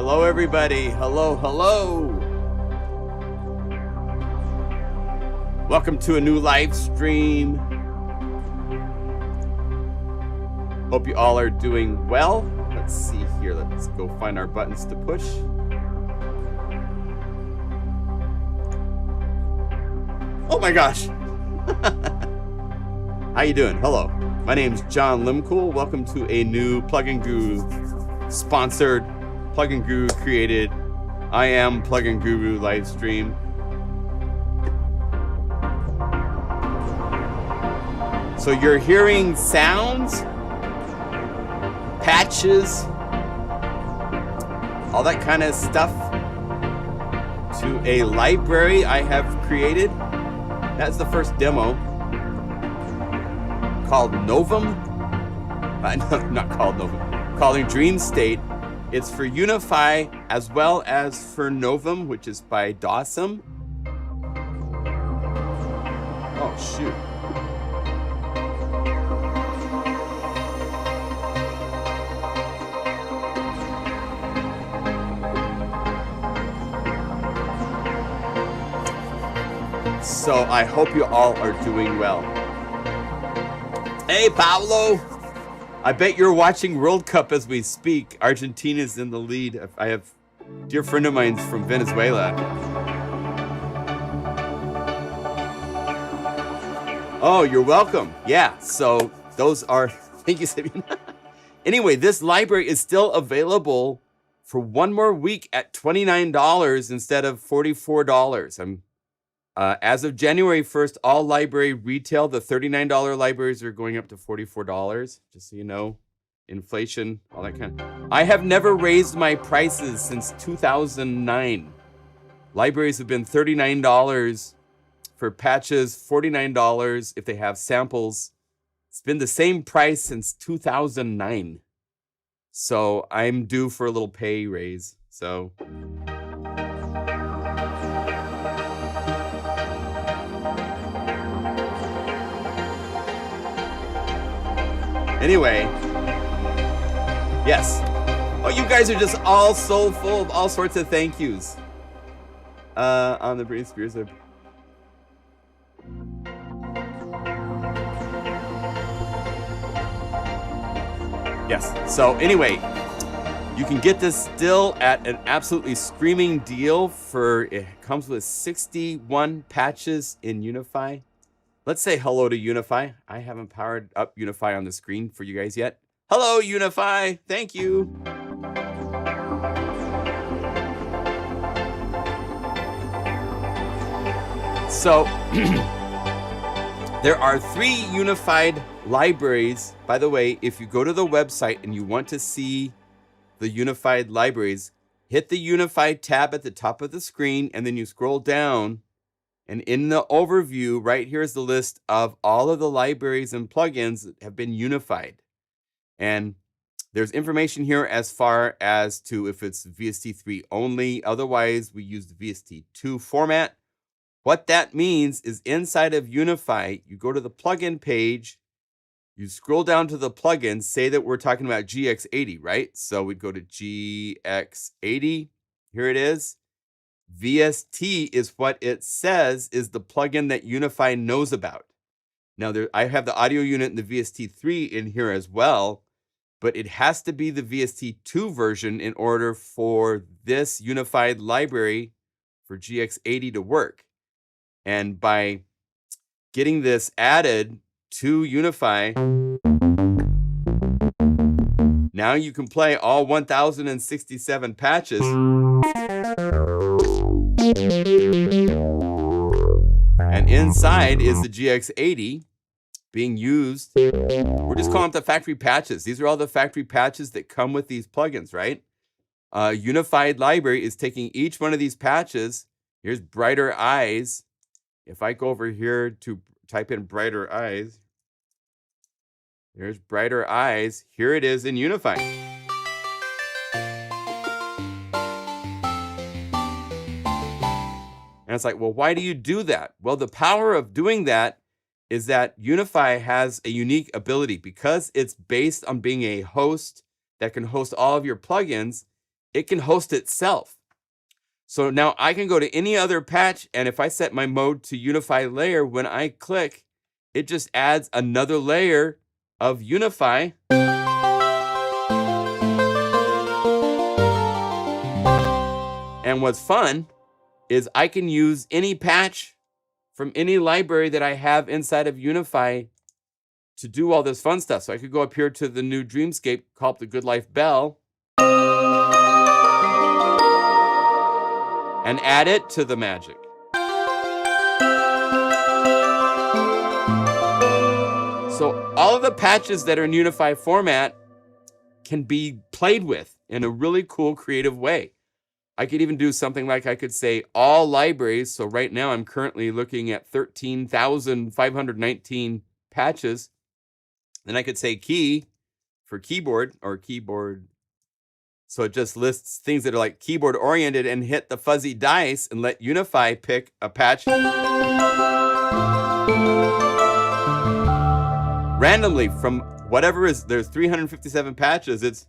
Hello, everybody. Hello, hello. Welcome to a new live stream. Hope you all are doing well. Let's see here. Let's go find our buttons to push. Oh my gosh. How you doing? Hello. My name's John Limcool. Welcome to a new Plug-in Guru sponsored, Plug-in Guru created, I am Plug-in Guru live stream. So you're hearing sounds, patches, all that kind of stuff to a library I have created. That's the first demo called Novum. No, not called Novum. Called Dreamstate. It's for Unify as well as for Novum, which is by Dawson. Oh shoot. So I hope you all are doing well. Hey, Pablo. I bet you're watching World Cup as we speak. Argentina's in the lead. I have a dear friend of mine from Venezuela. Oh, you're welcome. Yeah, so those are, thank you, Sabian. Anyway, this library is still available for one more week at $29 instead of $44. As of January 1st, all library retail, the $39 libraries are going up to $44, just so you know. Inflation, all that kind of. I have never raised my prices since 2009. Libraries have been $39 for patches, $49 if they have samples. It's been the same price since 2009. So I'm due for a little pay raise. So. Anyway, yes. Oh, you guys are just all so full of all sorts of thank yous. On the Britney Spears. Yes. So anyway, you can get this still at an absolutely screaming deal for, it comes with 61 patches in Unify. Let's say hello to Unify. I haven't powered up Unify on the screen for you guys yet. Hello, Unify. Thank you. So, there are 3 unified libraries. By the way, if you go to the website and you want to see the unified libraries, hit the Unified tab at the top of the screen, and then you scroll down. And in the overview, right here is the list of all of the libraries and plugins that have been unified. And there's information here as far as to if it's VST3 only. Otherwise, we use the VST2 format. What that means is inside of Unify, you go to the plugin page, you scroll down to the plugins, say that we're talking about GX-80, right? So we'd go to GX-80. Here it is. VST is what it says is the plugin that Unify knows about. Now, I have the audio unit and the VST3 in here as well, but it has to be the VST2 version in order for this unified library for GX80 to work. And by getting this added to Unify, now you can play all 1,067 patches. And inside is the GX80 being used. We're just calling it the factory patches. These are all the factory patches that come with these plugins, right? Unified Library is taking each one of these patches. Here's Brighter Eyes. If I go over here to type in Brighter Eyes, there's Brighter Eyes. Here it is in Unify. And it's like, well, why do you do that? Well, the power of doing that is that Unify has a unique ability because it's based on being a host that can host all of your plugins. it can host itself. So now I can go to any other patch, and if I set my mode to Unify layer, when I click, it just adds another layer of Unify. And what's fun is I can use any patch from any library that I have inside of Unify to do all this fun stuff. So I could go up here to the new Dreamscape called the Good Life Bell and add it to the magic. So all of the patches that are in Unify format can be played with in a really cool, creative way. I could even do something like I could say all libraries. So right now I'm currently looking at 13,519 patches. Then I could say key for keyboard or keyboard. So it just lists things that are like keyboard oriented, and hit the fuzzy dice and let Unify pick a patch randomly from whatever is, there's 357 patches. It's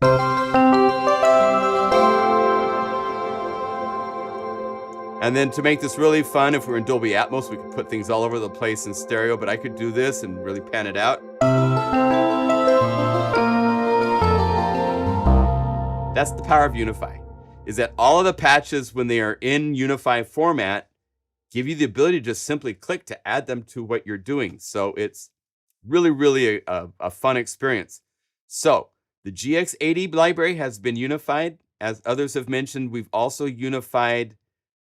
and then to make this really fun, if we're in Dolby Atmos, we could put things all over the place in stereo, but I could do this and really pan it out. That's the power of Unify, is that all of the patches, when they are in Unify format, give you the ability to just simply click to add them to what you're doing. So it's really, really a fun experience. So the GX-80 library has been unified. As others have mentioned, we've also unified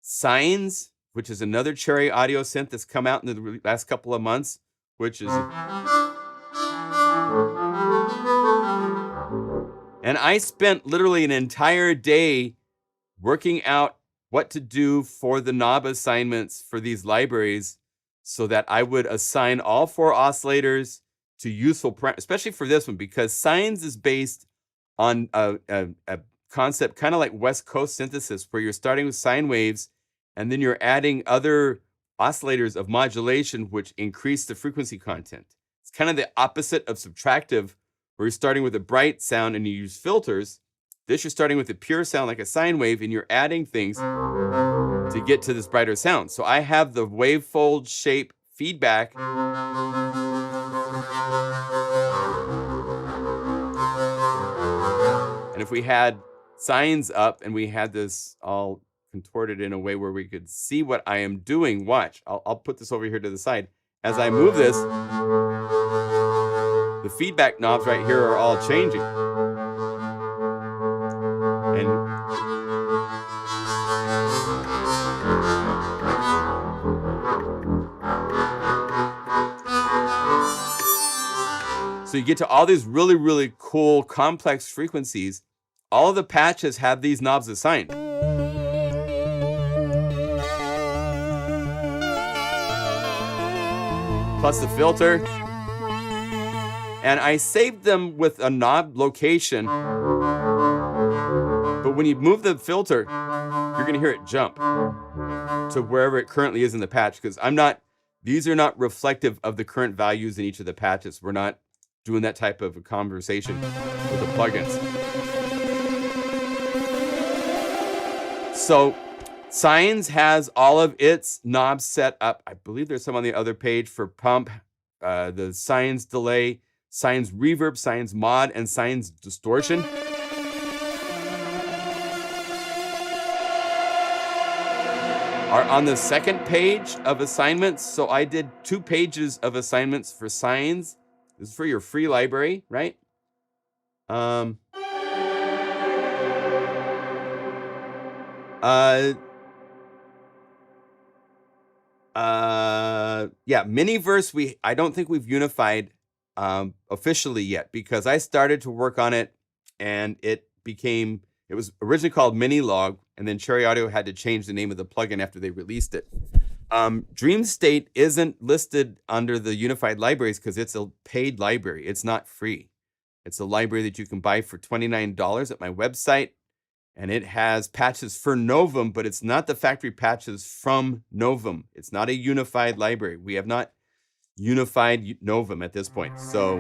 Signs, which is another Cherry audio synth that's come out in the last couple of months, which is... And I spent literally an entire day working out what to do for the knob assignments for these libraries so that I would assign all 4 oscillators to useful, especially for this one, because Signs is based on a concept kind of like West Coast synthesis, where you're starting with sine waves and then you're adding other oscillators of modulation, which increase the frequency content. It's kind of the opposite of subtractive, where you're starting with a bright sound and you use filters. This, you're starting with a pure sound like a sine wave, and you're adding things to get to this brighter sound. So I have the wavefold shape feedback. And if we had Signs up and we had this all contorted in a way where we could see what I am doing, watch, I'll put this over here to the side. As I move this, the feedback knobs right here are all changing. And so you get to all these really, really cool, complex frequencies. All of the patches have these knobs assigned. Plus the filter. And I saved them with a knob location. But when you move the filter, you're gonna hear it jump to wherever it currently is in the patch, because these are not reflective of the current values in each of the patches. We're not doing that type of a conversation with the plugins. So Signs has all of its knobs set up. I believe there's some on the other page for pump, the Signs delay, Signs reverb, Signs mod, and Signs distortion. Are on the second page of assignments. So I did 2 pages of assignments for Signs. This is for your free library, right? Yeah, Miniverse, I don't think we've unified officially yet, because I started to work on it and it was originally called Minilog, and then Cherry Audio had to change the name of the plugin after they released it. Dreamstate isn't listed under the unified libraries because it's a paid library. It's not free. It's a library that you can buy for $29 at my website. And it has patches for Novum, but it's not the factory patches from Novum. It's not a unified library. We have not unified Novum at this point. So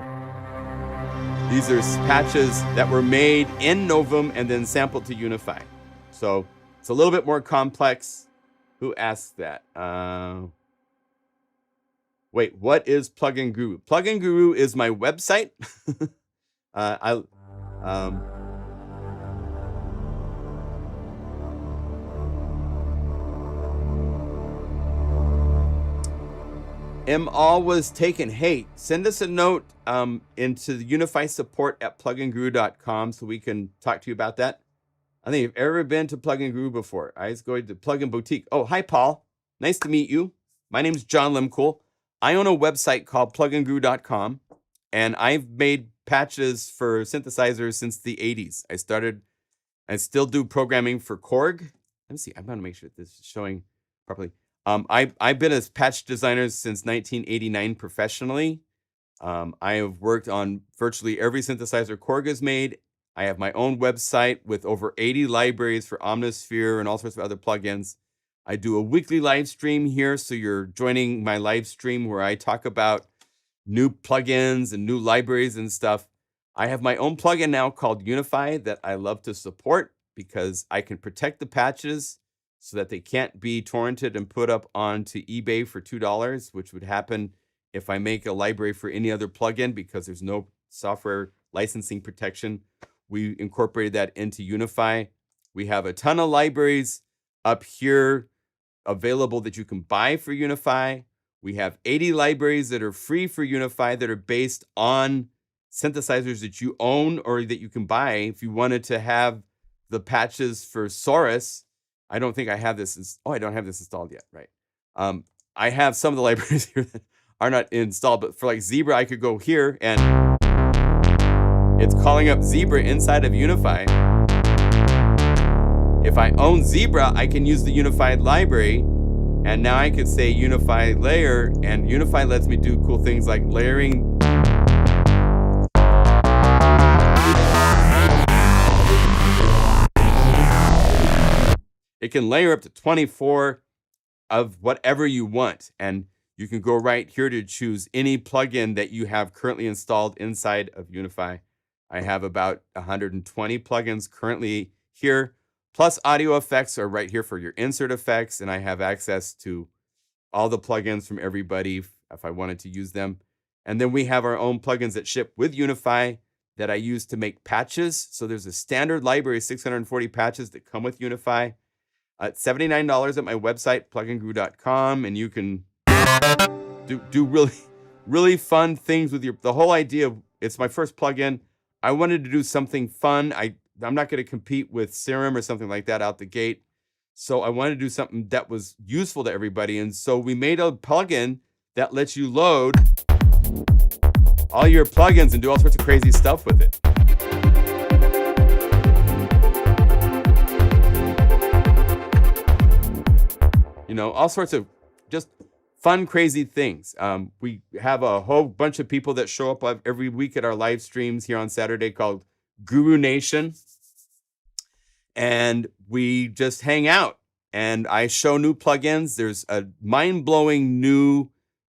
these are patches that were made in Novum and then sampled to Unify. So it's a little bit more complex. Who asked that? Wait, what is Plugin Guru? Plugin Guru is my website. All was taken. Hey, send us a note into the Unify support at pluginguru.com so we can talk to you about that. I think you've ever been to Plugin Guru before. I was going to Plugin Boutique. Oh, hi, Paul. Nice to meet you. My name is John Limcool. I own a website called pluginguru.com, and I've made patches for synthesizers since the 80s. I still do programming for Korg. Let me see. I'm going to make sure this is showing properly. I've been a patch designer since 1989 professionally. I have worked on virtually every synthesizer Korg has made. I have my own website with over 80 libraries for Omnisphere and all sorts of other plugins. I do a weekly live stream here, so you're joining my live stream where I talk about new plugins and new libraries and stuff. I have my own plugin now called Unify that I love to support because I can protect the patches so that they can't be torrented and put up onto eBay for $2, which would happen if I make a library for any other plugin because there's no software licensing protection. We incorporated that into Unify. We have a ton of libraries up here available that you can buy for Unify. We have 80 libraries that are free for Unify that are based on synthesizers that you own or that you can buy. If you wanted to have the patches for Saurus, I don't think I have this. I don't have this installed yet, right? I have some of the libraries here that are not installed, but for like Zebra, I could go here and it's calling up Zebra inside of Unify. If I own Zebra, I can use the Unified library, and now I could say Unify layer, and Unify lets me do cool things like layering. It can layer up to 24 of whatever you want, and you can go right here to choose any plugin that you have currently installed inside of Unify. I have about 120 plugins currently here, plus audio effects are right here for your insert effects, and I have access to all the plugins from everybody if I wanted to use them. And then we have our own plugins that ship with Unify that I use to make patches. So there's a standard library, 640 patches that come with Unify. It's $79 at my website, pluginguru.com, and you can do really, really fun things with the whole idea of it's my first plugin. I wanted to do something fun. I'm not going to compete with Serum or something like that out the gate. So I wanted to do something that was useful to everybody. And so we made a plugin that lets you load all your plugins and do all sorts of crazy stuff with it. You know, all sorts of just fun, crazy things. We have a whole bunch of people that show up every week at our live streams here on Saturday called Guru Nation. And we just hang out and I show new plugins. There's a mind-blowing new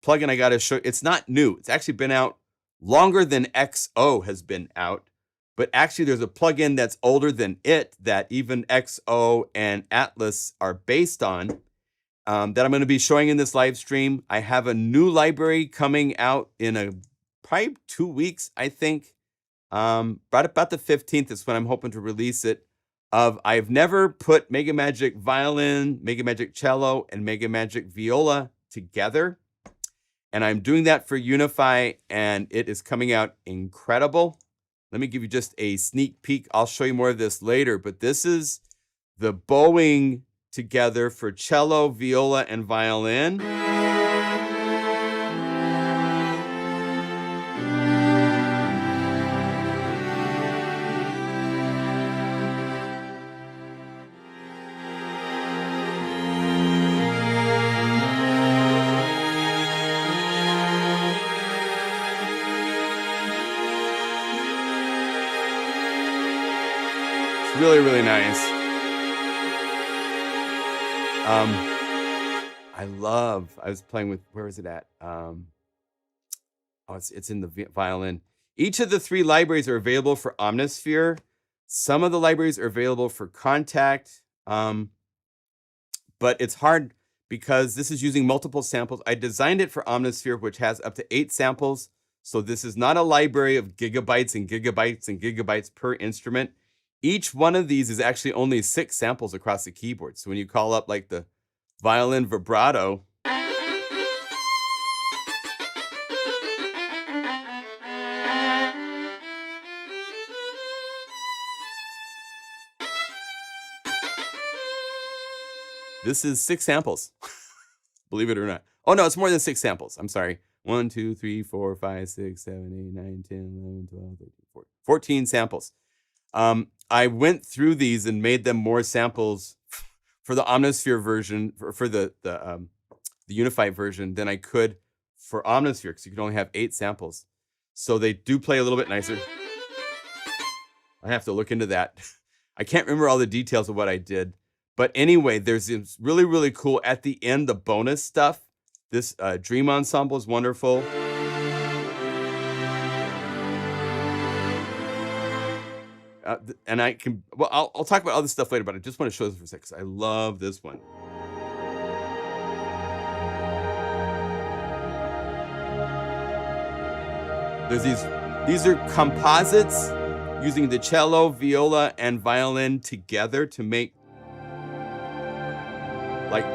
plugin I got to show. It's not new. It's actually been out longer than XO has been out. But actually, there's a plugin that's older than it that even XO and Atlas are based on. That I'm going to be showing in this live stream. I have a new library coming out in probably 2 weeks, I think. Right about the 15th is when I'm hoping to release it. I've never put Mega Magic Violin, Mega Magic Cello, and Mega Magic Viola together. And I'm doing that for Unify, and it is coming out incredible. Let me give you just a sneak peek. I'll show you more of this later, but this is the bowing together for cello, viola, and violin. It's really, really nice. I was playing with, where is it at? It's in the violin. Each of the 3 libraries are available for Omnisphere. Some of the libraries are available for Contact. But it's hard because this is using multiple samples. I designed it for Omnisphere, which has up to 8 samples. So this is not a library of gigabytes and gigabytes and gigabytes per instrument. Each one of these is actually only 6 samples across the keyboard. So when you call up like the violin vibrato, this is 6 samples, believe it or not. Oh no, it's more than 6 samples. I'm sorry. 1, 2, 3, 4, 5, 6, 7, 8, 9, 10, 11, 12, 13, 14, 14 samples. I went through these and made them more samples for the Omnisphere version, for the Unified version than I could for Omnisphere, because you can only have 8 samples. So they do play a little bit nicer. I have to look into that. I can't remember all the details of what I did. But anyway, there's this really, really cool, at the end, the bonus stuff. This Dream Ensemble is wonderful. And I can, well, I'll talk about all this stuff later, but I just want to show this for a second, because I love this one. There's these are composites using the cello, viola, and violin together to make like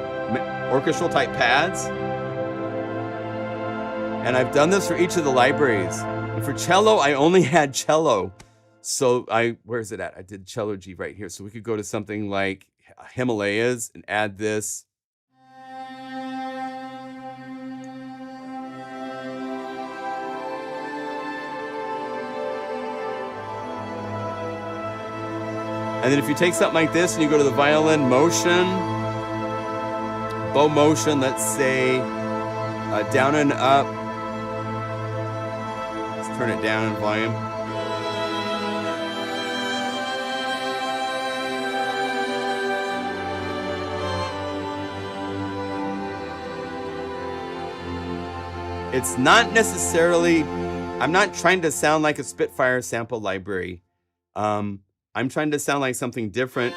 orchestral type pads. And I've done this for each of the libraries. And for cello, I only had cello. So where is it at? I did cello G right here. So we could go to something like Himalayas and add this. And then if you take something like this and you go to the violin motion, bow motion, let's say down and up. Let's turn it down in volume. It's not necessarily, I'm not trying to sound like a Spitfire sample library. I'm trying to sound like something different.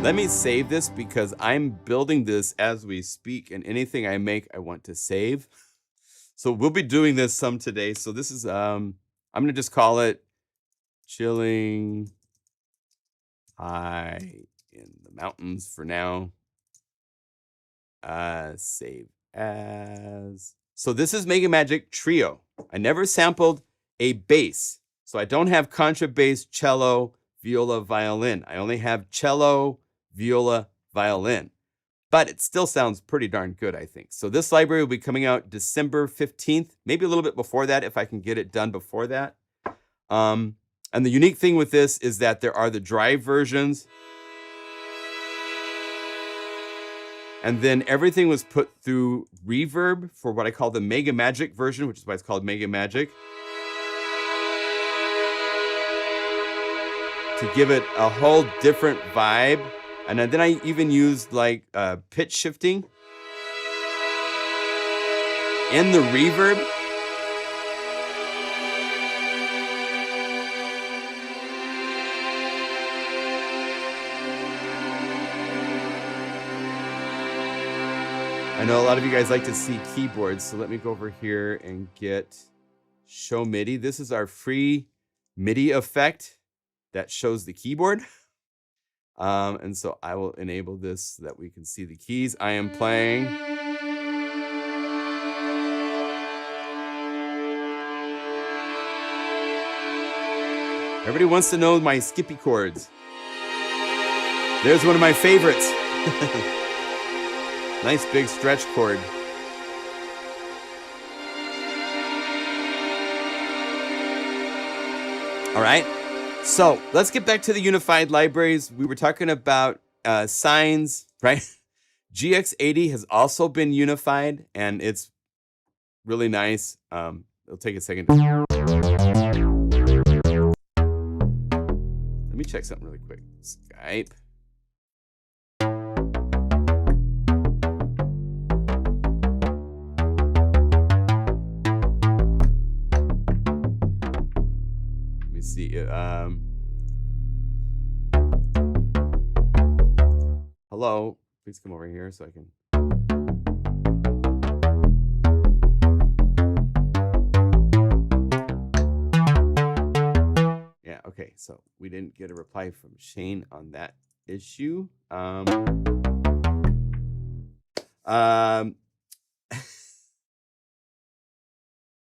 Let me save this because I'm building this as we speak, and anything I make, I want to save. So we'll be doing this some today. So this is, I'm going to just call it Chilling High in the Mountains for now. Save as. So this is Mega Magic Trio. I never sampled a bass. So I don't have contrabass, cello, viola, violin. I only have cello, viola, violin. But it still sounds pretty darn good, I think. So this library will be coming out December 15th, maybe a little bit before that if I can get it done before that. And the unique thing with this is that there are the drive versions. And then everything was put through reverb for what I call the Mega Magic version, which is why it's called Mega Magic, to give it a whole different vibe. And then I even used like pitch shifting in the reverb. I know a lot of you guys like to see keyboards, so let me go over here and get Show MIDI. This is our free MIDI effect that shows the keyboard. And so I will enable this so that we can see the keys I am playing. Everybody wants to know my skippy chords. There's one of my favorites. Nice big stretch chord. All right. So let's get back to the unified libraries. We were talking about signs, right? GX-80 has also been unified, and it's really nice. It'll take a second. Let me check something really quick. Skype. Let me see. Hello. Please come over here so I can. Yeah, okay. So we didn't get a reply from Shane on that issue.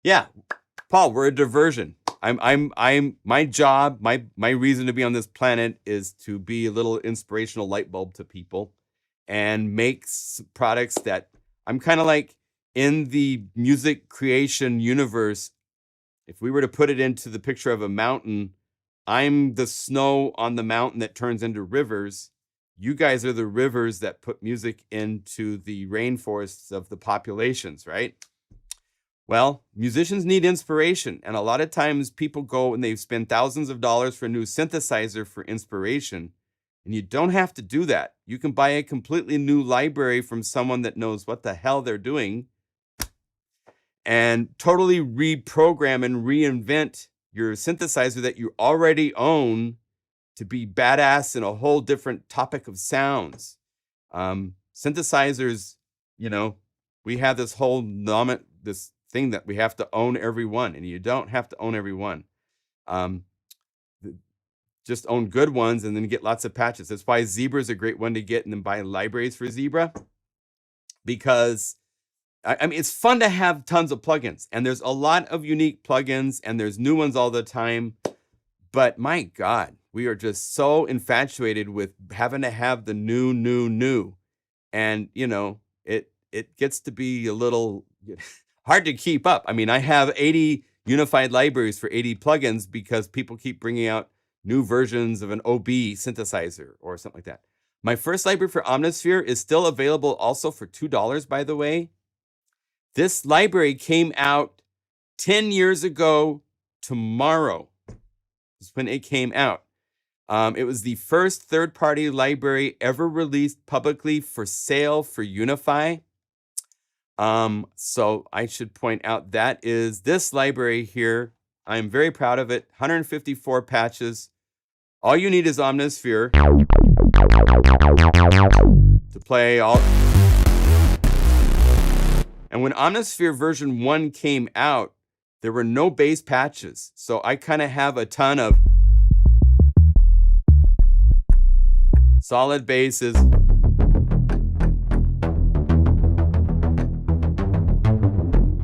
Yeah, Paul, we're a diversion. My job, my reason to be on this planet is to be a little inspirational light bulb to people and make products that I'm kind of like in the music creation universe. If we were to put it into the picture of a mountain, I'm the snow on the mountain that turns into rivers. You guys are the rivers that put music into the rainforests of the populations, right? Well, musicians need inspiration. And a lot of times people go and they spend thousands of dollars for a new synthesizer for inspiration. And you don't have to do that. You can buy a completely new library from someone that knows what the hell they're doing and totally reprogram and reinvent your synthesizer that you already own to be badass in a whole different topic of sounds. Synthesizers, you know, we have this whole this thing that we have to own every one, and you don't have to own every one. Just own good ones and then get lots of patches. That's why Zebra is a great one to get, and then buy libraries for Zebra, because I mean, it's fun to have tons of plugins, and there's a lot of unique plugins, and there's new ones all the time. But my God, we are just so infatuated with having to have the new. And, you know, it gets to be a little hard to keep up. I mean, I have 80 unified libraries for 80 plugins because people keep bringing out new versions of an OB synthesizer or something like that. My first library for Omnisphere is still available also for $2, by the way. This library came out 10 years ago tomorrow. Is when it came out. It was the first third-party library ever released publicly for sale for Unify. So I should point out that is this library here. I'm very proud of it. 154 patches. All you need is Omnisphere to play all. And when Omnisphere version 1 came out, there were no bass patches. So I kind of have a ton of solid basses.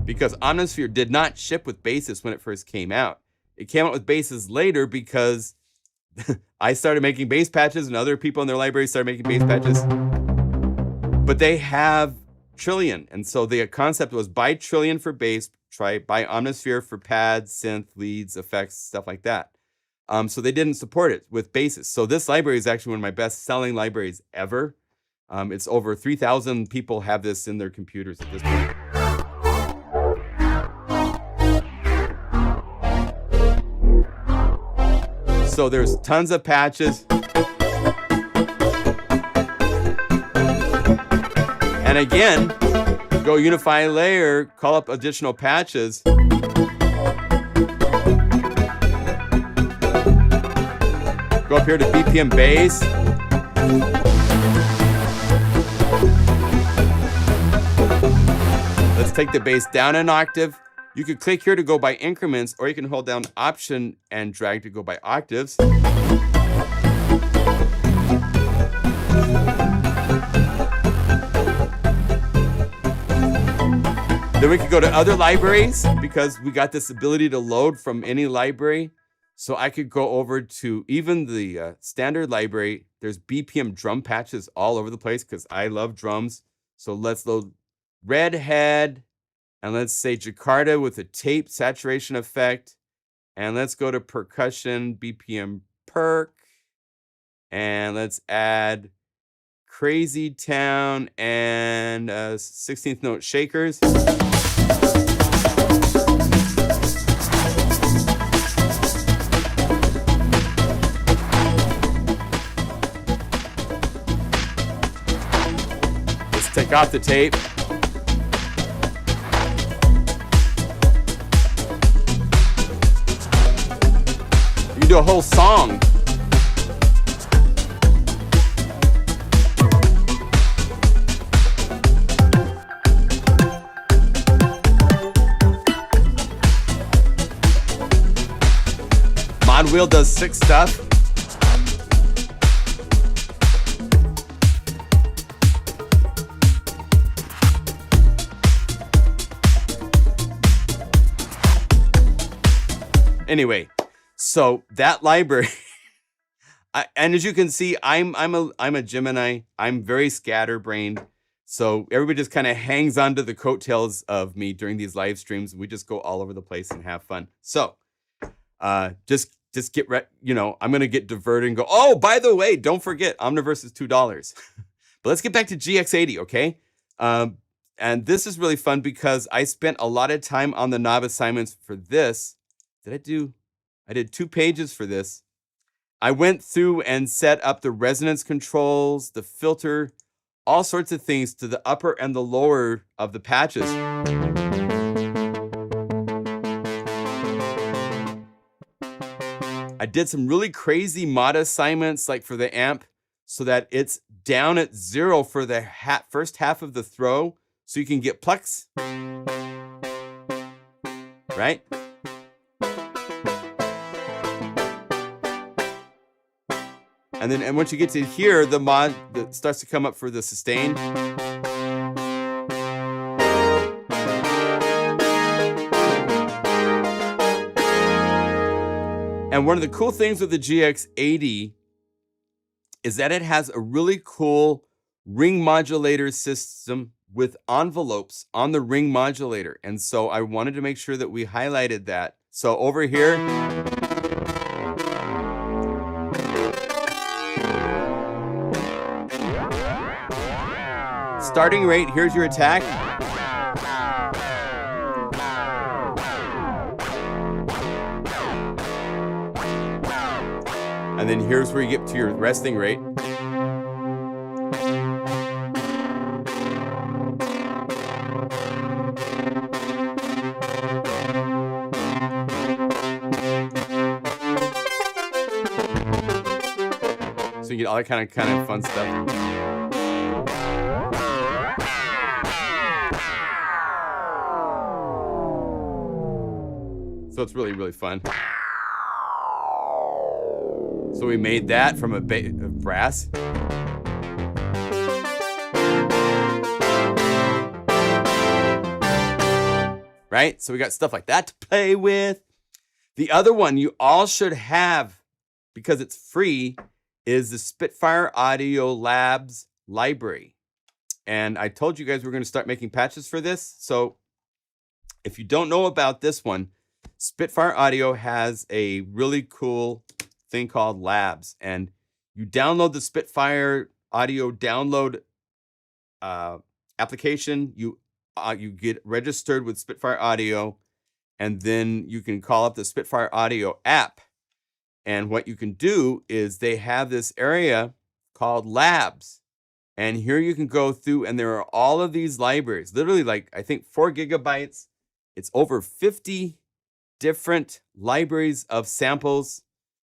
Because Omnisphere did not ship with basses when it first came out. It came out with basses later because I started making bass patches and other people in their library started making bass patches. But they have Trillion. And so the concept was buy Trillion for bass, buy Omnisphere for pads, synth, leads, effects, stuff like that. So they didn't support it with basses. So this library is actually one of my best selling libraries ever. It's over 3,000 people have this in their computers at this point. So there's tons of patches. And again, go Unify Layer, call up additional patches. Go up here to BPM bass. Let's take the bass down an octave. You could click here to go by increments, or you can hold down Option and drag to go by octaves. Then we could go to other libraries because we got this ability to load from any library. So I could go over to even the standard library. There's BPM drum patches all over the place because I love drums. So let's load Redhead. And let's say Jakarta with a tape saturation effect. And let's go to percussion, BPM perk. And let's add Crazy Town and 16th note shakers. take off the tape. You can do a whole song. Mod Wheel does sick stuff. Anyway, so that library, and as you can see, I'm a Gemini. I'm very scatterbrained. So everybody just kind of hangs onto the coattails of me during these live streams. We just go all over the place and have fun. So just get ready. You know, I'm going to get diverted and go, oh, by the way, don't forget, Omniverse is $2. But let's get back to GX-80, okay? And this is really fun because I spent a lot of time on the knob assignments for this. I did 2 pages for this. I went through and set up the resonance controls, the filter, all sorts of things to the upper and the lower of the patches. I did some really crazy mod assignments, like for the amp, so that it's down at 0 for the first half of the throw, so you can get plucks, right? And once you get to here, the mod that starts to come up for the sustain. And one of the cool things with the GX-80 is that it has a really cool ring modulator system with envelopes on the ring modulator. And so I wanted to make sure that we highlighted that. So over here, starting rate, here's your attack. And then here's where you get to your resting rate. So you get all that kind of fun stuff. So it's really, really fun. So we made that from a brass. Right? So we got stuff like that to play with. The other one you all should have, because it's free, is the Spitfire Labs library. And I told you guys we're going to start making patches for this. So if you don't know about this one, Spitfire Audio has a really cool thing called Labs, and you download the Spitfire Audio download application. You get registered with Spitfire Audio, and then you can call up the Spitfire Audio app. And what you can do is they have this area called Labs, and here you can go through, and there are all of these libraries, literally like I think 4 gigabytes. It's over 50 different libraries of samples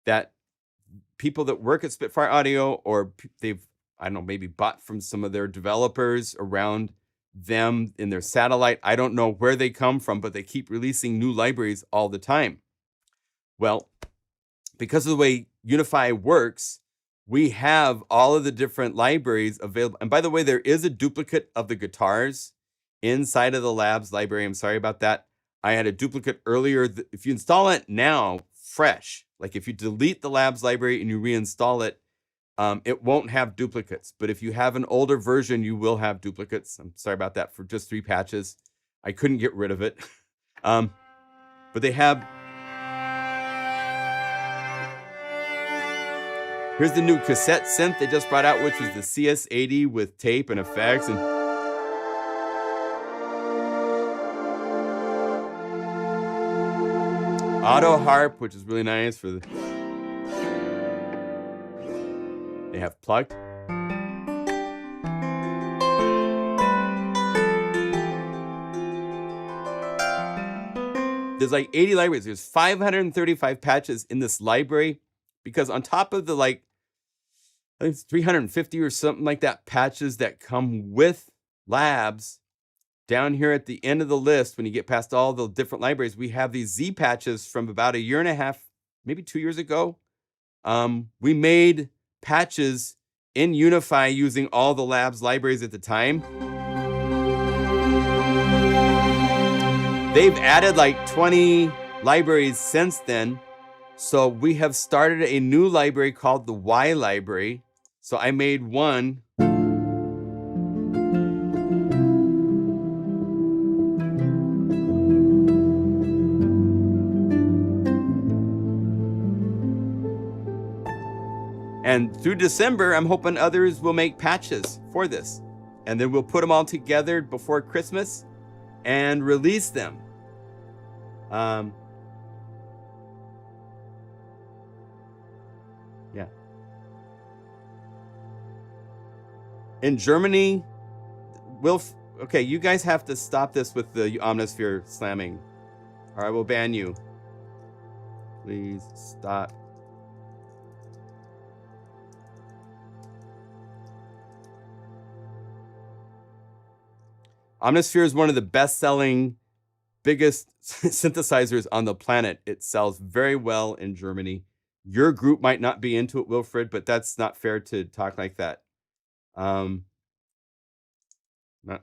that people that work at Spitfire Audio, or they've, I don't know, maybe bought from some of their developers around them in their satellite. I don't know where they come from, but they keep releasing new libraries all the time. Well, because of the way Unify works, we have all of the different libraries available. And by the way, there is a duplicate of the guitars inside of the Labs library. I'm sorry about that. I had a duplicate earlier. If you install it now, fresh, like if you delete the Labs library and you reinstall it, it won't have duplicates. But if you have an older version, you will have duplicates. I'm sorry about that for just 3 patches. I couldn't get rid of it. But they have... Here's the new cassette synth they just brought out, which was the CS80 with tape and effects. And auto harp, which is really nice for the... They have plugged. there's like 80 libraries. There's 535 patches in this library, because on top of the like, I think it's 350 or something like that patches that come with Labs, down here at the end of the list, when you get past all the different libraries, we have these Z patches from about a year and a half, maybe 2 years ago. We made patches in Unify using all the Labs libraries at the time. They've added like 20 libraries since then. So we have started a new library called the Y library. So I made one. And through December, I'm hoping others will make patches for this. And then we'll put them all together before Christmas and release them. Yeah. In Germany, okay, you guys have to stop this with the Omnisphere slamming, or I will ban you. Please stop. Omnisphere is one of the best-selling, biggest synthesizers on the planet. It sells very well in Germany. Your group might not be into it, Wilfred, but that's not fair to talk like that. Not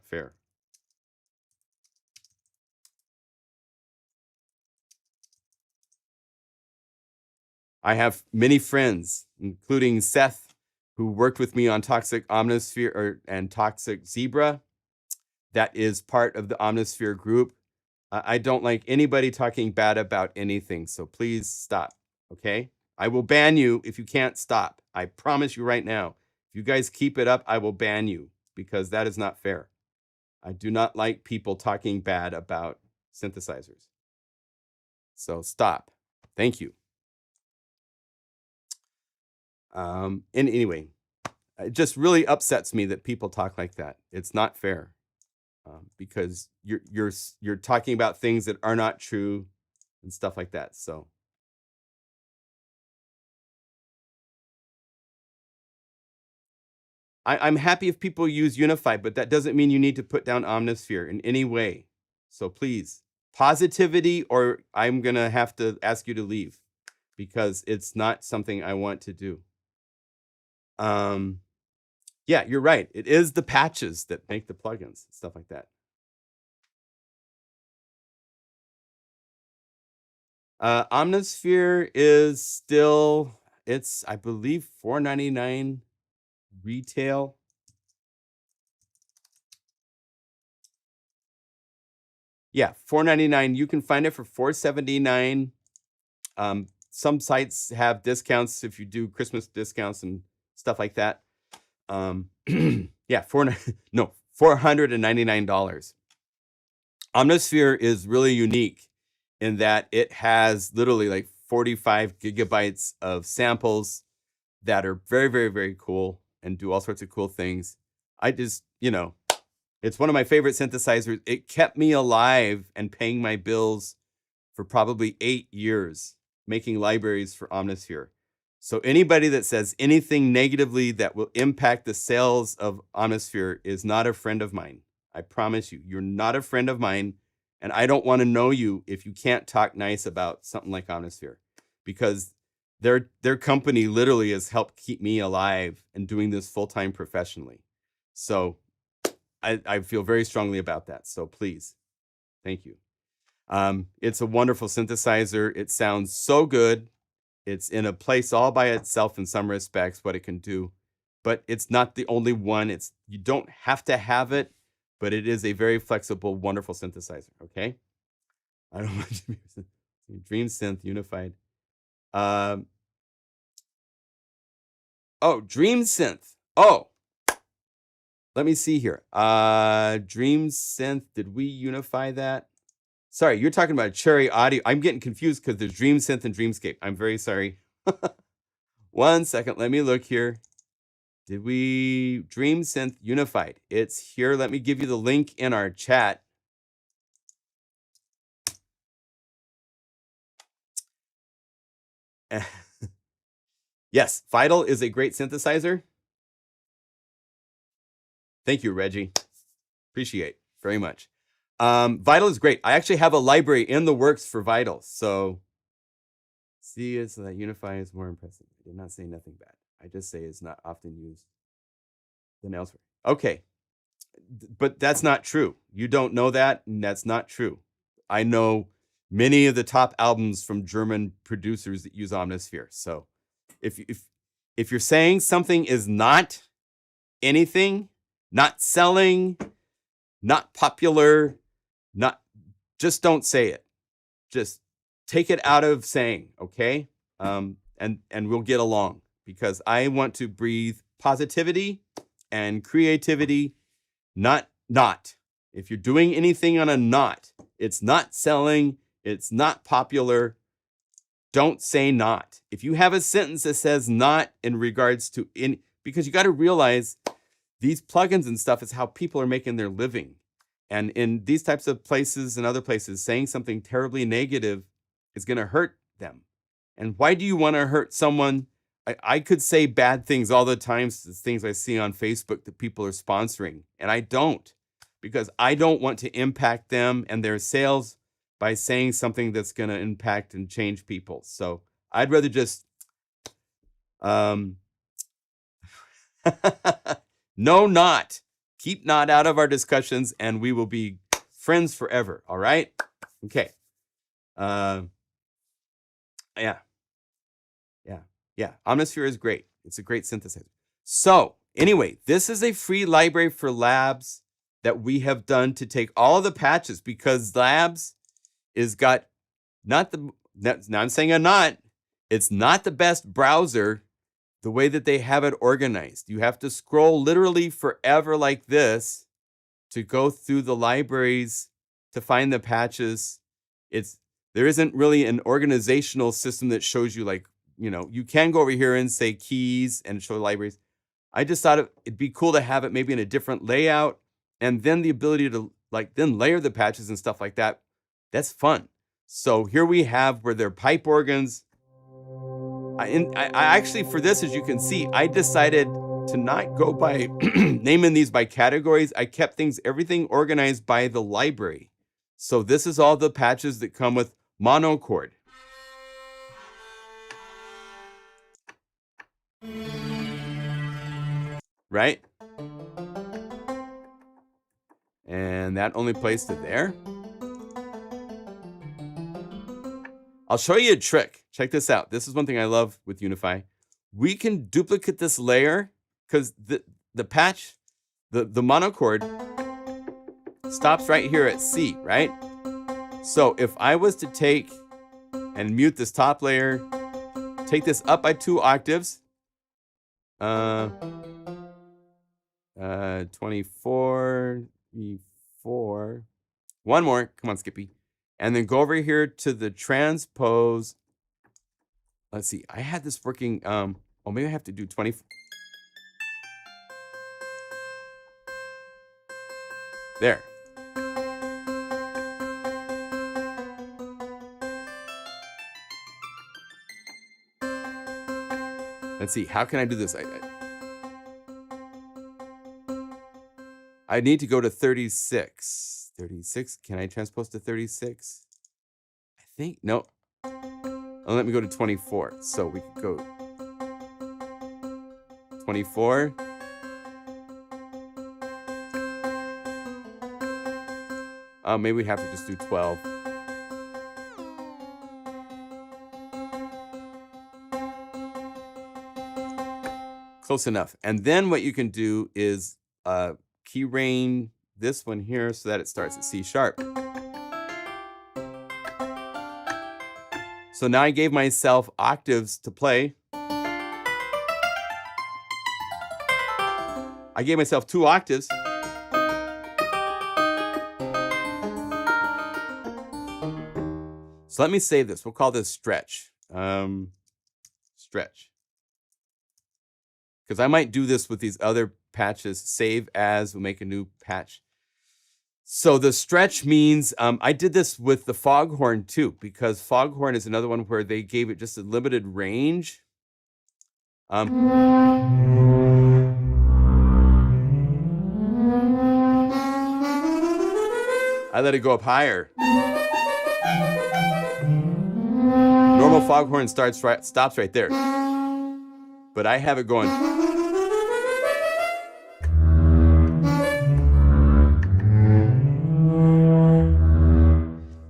fair. I have many friends, including Seth, who worked with me on Toxic Omnisphere and Toxic Zebra. That is part of the Omnisphere group. I don't like anybody talking bad about anything, so please stop, okay? I will ban you if you can't stop. I promise you right now. If you guys keep it up, I will ban you, because that is not fair. I do not like people talking bad about synthesizers. So stop. Thank you. And anyway, it just really upsets me that people talk like that. It's not fair. Because you're talking about things that are not true and stuff like that. So I'm happy if people use Unify, but that doesn't mean you need to put down Omnisphere in any way. So please, positivity, or I'm gonna have to ask you to leave, because it's not something I want to do. Yeah, you're right. It is the patches that make the plugins, stuff like that. Omnisphere is still, it's, I believe, $4.99 retail. Yeah, $4.99. You can find it for $4.79. Some sites have discounts if you do Christmas discounts and stuff like that. Yeah, $499. Omnisphere is really unique in that it has literally like 45 gigabytes of samples that are very, very, very cool and do all sorts of cool things. I just, it's one of my favorite synthesizers. It kept me alive and paying my bills for probably 8 years, making libraries for Omnisphere. So anybody that says anything negatively that will impact the sales of Omnisphere is not a friend of mine. I promise you, you're not a friend of mine. And I don't want to know you if you can't talk nice about something like Omnisphere, because their company literally has helped keep me alive and doing this full-time professionally. So I feel very strongly about that. So please, thank you. It's a wonderful synthesizer. It sounds so good. It's in a place all by itself in some respects, what it can do, but it's not the only one. You don't have to have it, but it is a very flexible, wonderful synthesizer. Okay. I don't want to be Dreamsynth Unified. Oh, Dreamsynth. Oh, let me see here. Dreamsynth. Did we unify that? Sorry, you're talking about Cherry Audio. I'm getting confused because there's Dreamsynth and Dreamscape. I'm very sorry. 1 second. Let me look here. Did we Dreamsynth Unified? It's here. Let me give you the link in our chat. Yes, Vital is a great synthesizer. Thank you, Reggie. Appreciate very much. Vital is great. I actually have a library in the works for Vital. So see, it's that Unify is more impressive. I did not say nothing bad. I just say it's not often used than elsewhere. Okay. But that's not true. You don't know that, and that's not true. I know many of the top albums from German producers that use Omnisphere. So if you're saying something is not anything, not selling, not popular, just don't say it. Just take it out of saying, okay? And we'll get along, because I want to breathe positivity and creativity, not. If you're doing anything on a not, it's not selling, it's not popular, don't say not. If you have a sentence that says not in regards to because you got to realize these plugins and stuff is how people are making their living. And in these types of places and other places, saying something terribly negative is going to hurt them. And why do you want to hurt someone? I could say bad things all the time, things I see on Facebook that people are sponsoring, and I don't, because I don't want to impact them and their sales by saying something that's going to impact and change people. So I'd rather just no, not. Keep not out of our discussions, and we will be friends forever. All right? Okay. Yeah. Omnisphere is great. It's a great synthesizer. So anyway, this is a free library for Labs that we have done to take all of the patches, because Labs is got now I'm saying it's not the best browser the way that they have it organized. You have to scroll literally forever like this to go through the libraries to find the patches. There isn't really an organizational system that shows you, like, you can go over here and say keys and show libraries. I just thought it'd be cool to have it maybe in a different layout, and then the ability to then layer the patches and stuff like that. That's fun. So here we have where they're pipe organs. I actually, for this, as you can see, I decided to not go by naming these by categories. I kept everything organized by the library. So this is all the patches that come with monochord. Right? And that only plays to there. I'll show you a trick. Check this out. This is one thing I love with Unify. We can duplicate this layer, because the patch, the monochord stops right here at C, right? So if I was to take and mute this top layer, take this up by 2 octaves, 24, 4, one more, come on, Skippy. And then go over here to the transpose. Let's see, I had this working, maybe I have to do 20. There. Let's see, how can I do this? I need to go to 36. 36, can I transpose to 36? I think, no. Oh, let me go to 24. So we could go 24. Maybe we have to just do 12. Close enough. And then what you can do is key rein this one here so that it starts at C sharp. So now I gave myself octaves to play. I gave myself 2 octaves. So let me save this. We'll call this stretch. Stretch. Because I might do this with these other patches. Save as, we'll make a new patch. So the stretch means I did this with the Foghorn too, because Foghorn is another one where they gave it just a limited range. I let it go up higher. Normal Foghorn stops right there, but I have it going.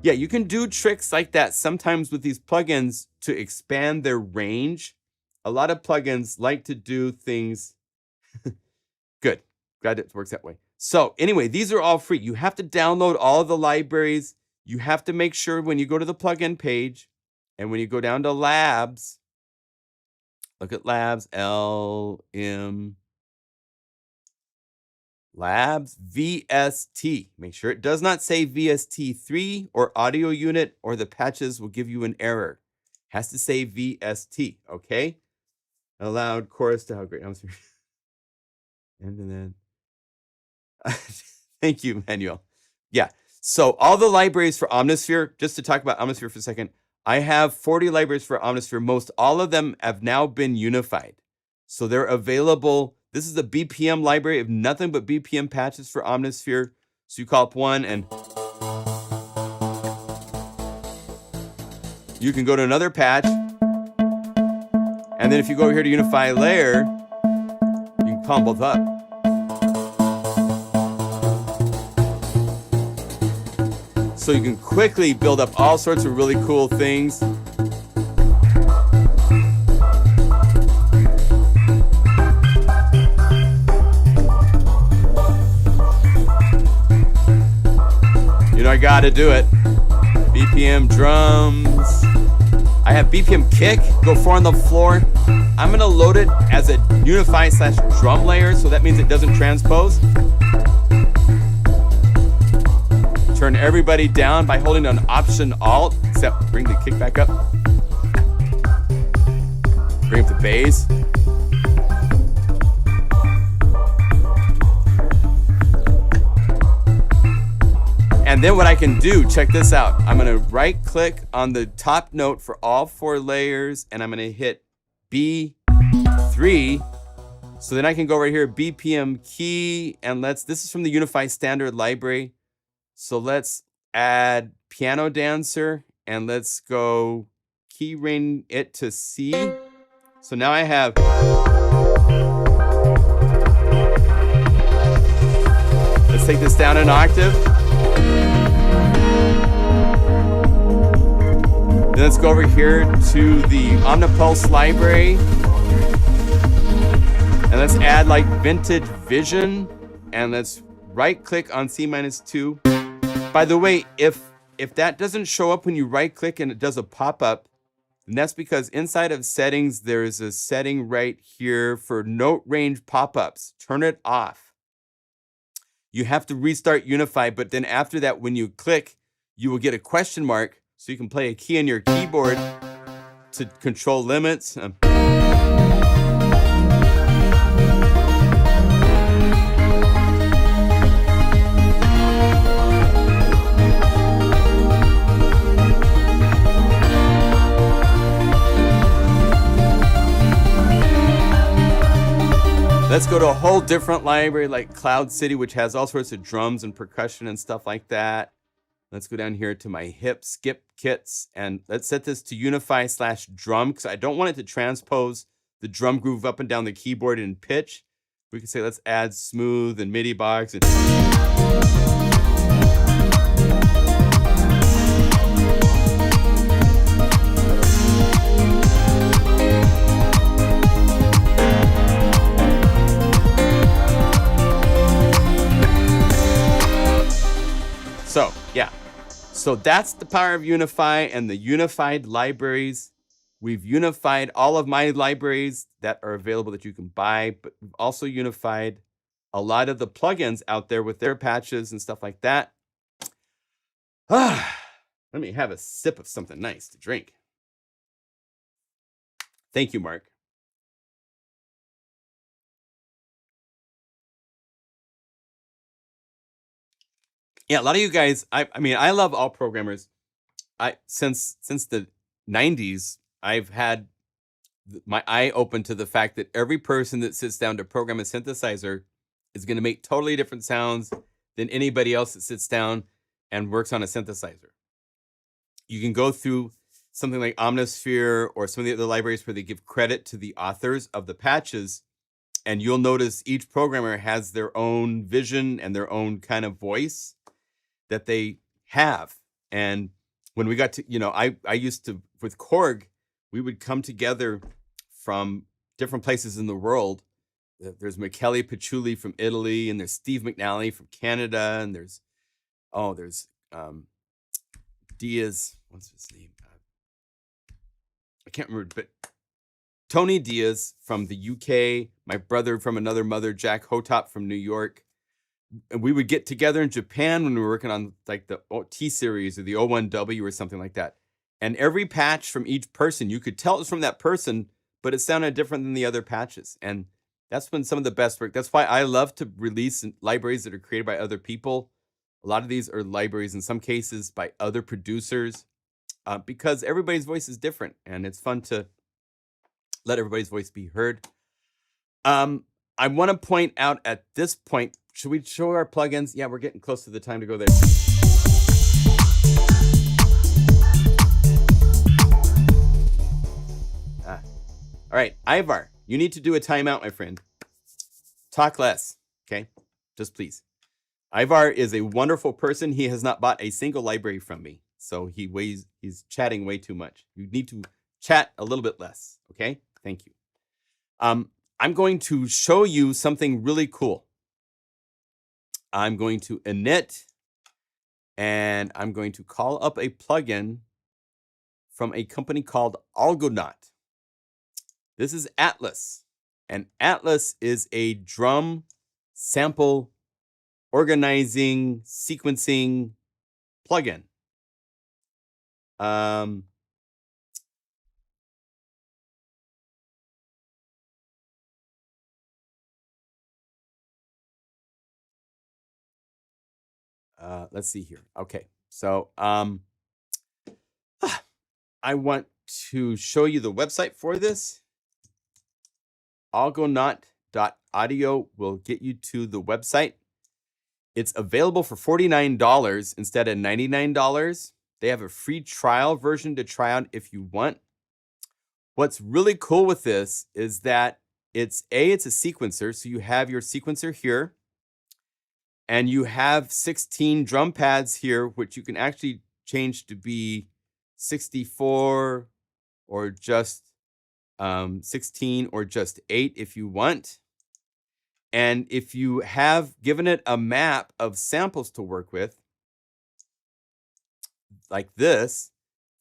Yeah, you can do tricks like that sometimes with these plugins to expand their range. A lot of plugins like to do things. Good. Glad it works that way. So anyway, these are all free. You have to download all the libraries. You have to make sure when you go to the plugin page and when you go down to Labs, look at Labs, LM, Labs, VST. Make sure it does not say VST3 or audio unit or the patches will give you an error. It has to say VST, okay? Allowed chorus to how great. And then, thank you, Manuel. Yeah, so all the libraries for Omnisphere, just to talk about Omnisphere for a second, I have 40 libraries for Omnisphere. Most all of them have now been unified. So they're available. This is a BPM library of nothing but BPM patches for Omnisphere. So you call up one and you can go to another patch. And then if you go over here to Unify Layer, you can call them both up. So you can quickly build up all sorts of really cool things. You know, I gotta do it. BPM drums. I have BPM kick, go 4 on the floor. I'm gonna load it as a Unify/drum layer, so that means it doesn't transpose. Turn everybody down by holding on Option Alt, except bring the kick back up. Bring up the bass. And then what I can do, check this out. I'm gonna right click on the top note for all 4 layers and I'm gonna hit B3. So then I can go right here, BPM key, and this is from the Unify standard library. So let's add Piano Dancer and let's go key ring it to C. So now I have. Let's take this down an octave. Then let's go over here to the Omnipulse library. And let's add like Vintage Vision. And let's right click on C-2. By the way, if that doesn't show up when you right click and it does a pop-up, then that's because inside of settings, there is a setting right here for note range pop-ups. Turn it off. You have to restart Unify, but then after that, when you click, you will get a question mark so you can play a key on your keyboard to control limits. Let's go to a whole different library like Cloud City, which has all sorts of drums and percussion and stuff like that. Let's go down here to my hip skip kits and let's set this to Unify/drum because I don't want it to transpose the drum groove up and down the keyboard in pitch. We can say let's add smooth and MIDI box and so, yeah. So that's the power of Unify and the unified libraries. We've unified all of my libraries that are available that you can buy, but we've also unified a lot of the plugins out there with their patches and stuff like that. Let me have a sip of something nice to drink. Thank you, Mark. Yeah, a lot of you guys, I mean, I love all programmers. Since the 90s, I've had my eye open to the fact that every person that sits down to program a synthesizer is going to make totally different sounds than anybody else that sits down and works on a synthesizer. You can go through something like Omnisphere or some of the other libraries where they give credit to the authors of the patches, and you'll notice each programmer has their own vision and their own kind of voice that they have. And when we got to, I used to, with Korg, we would come together from different places in the world. There's Michele Paciulli from Italy, and there's Steve McNally from Canada, and there's Diaz, what's his name? I can't remember, but Tony Diaz from the UK, my brother from another mother, Jack Hotop from New York. And we would get together in Japan when we were working on like the T series or the O1W or something like that. And every patch from each person, you could tell it was from that person, but it sounded different than the other patches. And that's when some of the best work. That's why I love to release libraries that are created by other people. A lot of these are libraries, in some cases, by other producers, because everybody's voice is different, and it's fun to let everybody's voice be heard. I want to point out at this point, should we show our plugins? Yeah, we're getting close to the time to go there. All right, Ivar, you need to do a timeout, my friend. Talk less, okay? Just please. Ivar is a wonderful person. He has not bought a single library from me, so he's chatting way too much. You need to chat a little bit less, okay? Thank you. I'm going to show you something really cool. I'm going to init, and I'm going to call up a plugin from a company called Algonaut. This is Atlas, and Atlas is a drum sample organizing, sequencing plugin. Let's see here. Okay, so I want to show you the website for this. Algonaut.audio will get you to the website. It's available for $49 instead of $99. They have a free trial version to try out if you want. What's really cool with this is that it's a sequencer. So you have your sequencer here, and you have 16 drum pads here, which you can actually change to be 64 or just 16 or just 8 if you want. And if you have given it a map of samples to work with, like this,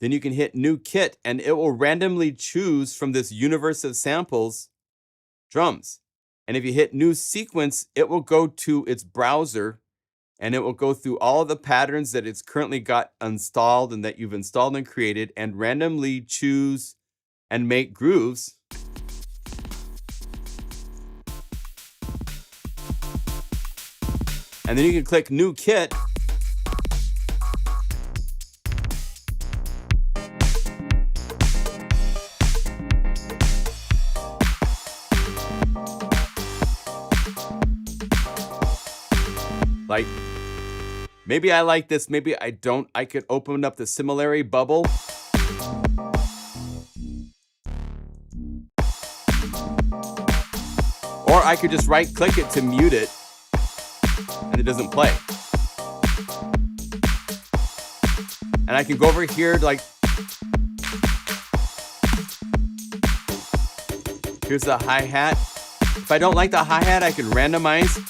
then you can hit New Kit, and it will randomly choose from this universe of samples drums. And if you hit New Sequence, it will go to its browser, and it will go through all of the patterns that it's currently got installed and that you've installed and created, and randomly choose and make grooves. And then you can click New Kit. Like, maybe I like this, maybe I don't. I could open up the similarity bubble. Or I could just right click it to mute it, and it doesn't play. And I can go over here to like, here's the hi-hat. If I don't like the hi-hat, I can randomize.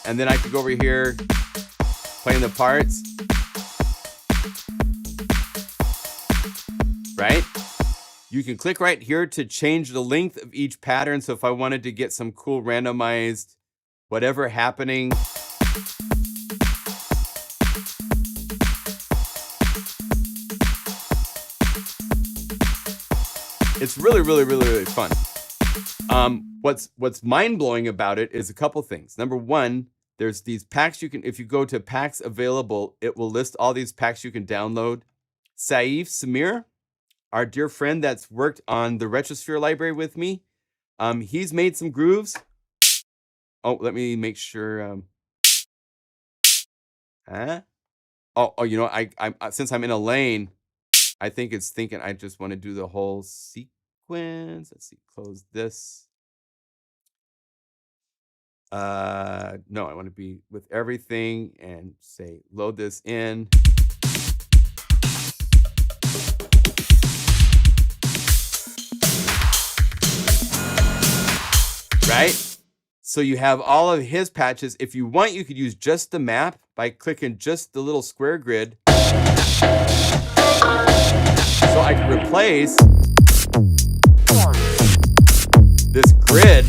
And then I could go over here, playing the parts. Right? You can click right here to change the length of each pattern. So if I wanted to get some cool randomized whatever happening. It's really, really, really, really fun. What's mind-blowing about it is a couple things. Number one, there's these packs you can, if you go to packs available, it will list all these packs you can download. Saif Samir, our dear friend that's worked on the Retrosphere library with me, he's made some grooves. Oh, let me make sure. Oh, you know, I since I'm in a lane, I think it's thinking I just want to do the whole sequence. Let's see, close this. No, I want to be with everything and say load this in. Right? So you have all of his patches. If you want, you could use just the map by clicking just the little square grid. So I can replace this grid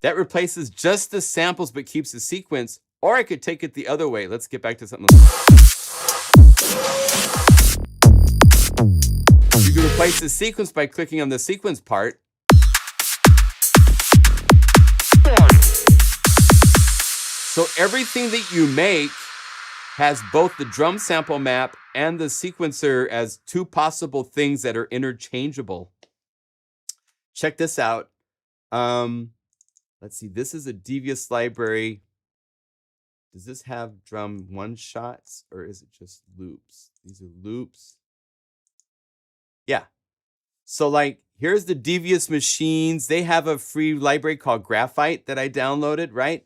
that replaces just the samples but keeps the sequence, or I could take it the other way. Let's get back to something else. You can replace the sequence by clicking on the sequence part. So everything that you make has both the drum sample map and the sequencer as two possible things that are interchangeable. Check this out. Let's see, this is a Devious library. Does this have drum one-shots or is it just loops? These are loops. Yeah. So like, here's the Devious machines. They have a free library called Graphite that I downloaded, right?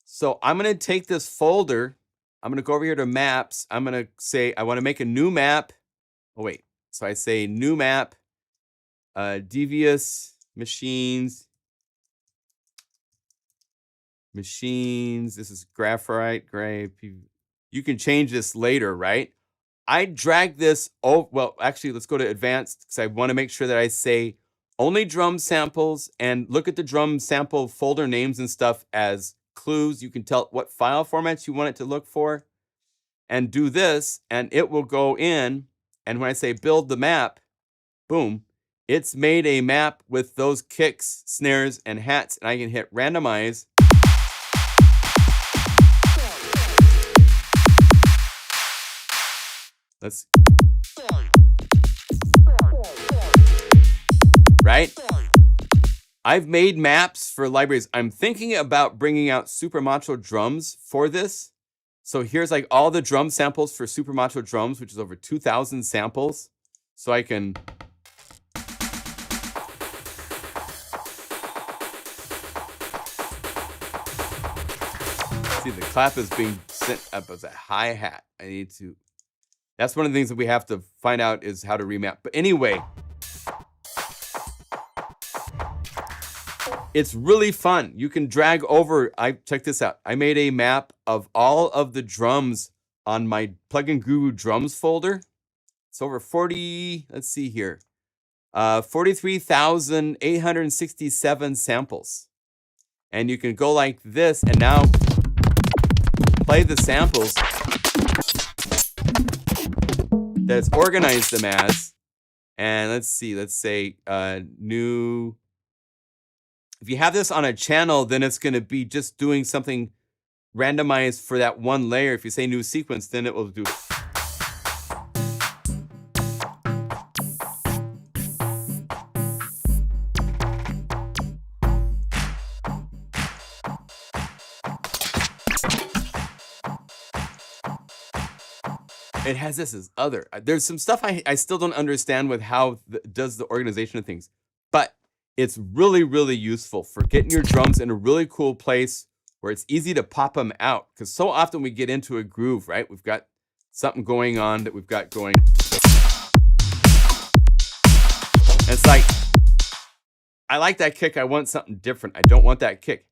So I'm going to take this folder. I'm going to go over here to maps. I'm going to say, I want to make a new map. Oh, wait. So I say new map, Devious machines. This is Graphite, you can change this later, right? I drag this, well, actually, let's go to advanced because I want to make sure that I say only drum samples and look at the drum sample folder names and stuff as clues. You can tell what file formats you want it to look for and do this, and it will go in. And when I say build the map, boom, it's made a map with those kicks, snares, and hats, and I can hit randomize. Let's, right? I've made maps for libraries. I'm thinking about bringing out Super Macho drums for this. So here's like all the drum samples for Super Macho drums, which is over 2,000 samples. So I can see the clap is being sent up as a hi-hat. I need to. That's one of the things that we have to find out is how to remap. But anyway, it's really fun. You can drag over. Check this out. I made a map of all of the drums on my Plugin Guru drums folder. It's over 40. Let's see here, 43,867 samples. And you can go like this and now play the samples that it's organized them as. And let's see, let's say new. If you have this on a channel, then it's going to be just doing something randomized for that one layer. If you say new sequence, then it will do. It has this as other. There's some stuff I still don't understand with how does the organization of things, but it's really, really useful for getting your drums in a really cool place where it's easy to pop them out. Because so often we get into a groove, right? We've got something going on that we've got going. And it's like, I like that kick. I want something different. I don't want that kick.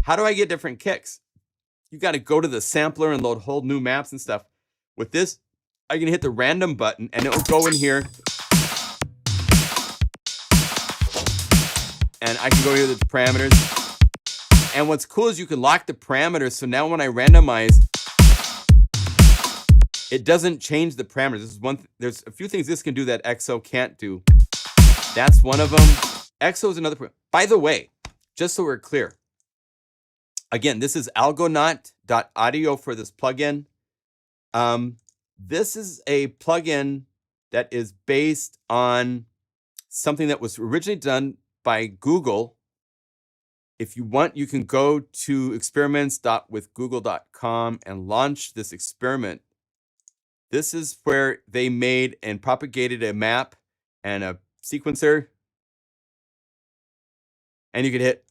How do I get different kicks? You got to go to the sampler and load whole new maps and stuff. With this, I can hit the random button and it will go in here. And I can go here to the parameters. And what's cool is you can lock the parameters. So now when I randomize, it doesn't change the parameters. This is one. There's a few things this can do that XO can't do. That's one of them. XO is another. By the way, just so we're clear, again, this is Algonaut.audio for this plugin. This is a plugin that is based on something that was originally done by Google. If you want, you can go to experiments.withgoogle.com and launch this experiment. This is where they made and propagated a map and a sequencer. And you could hit.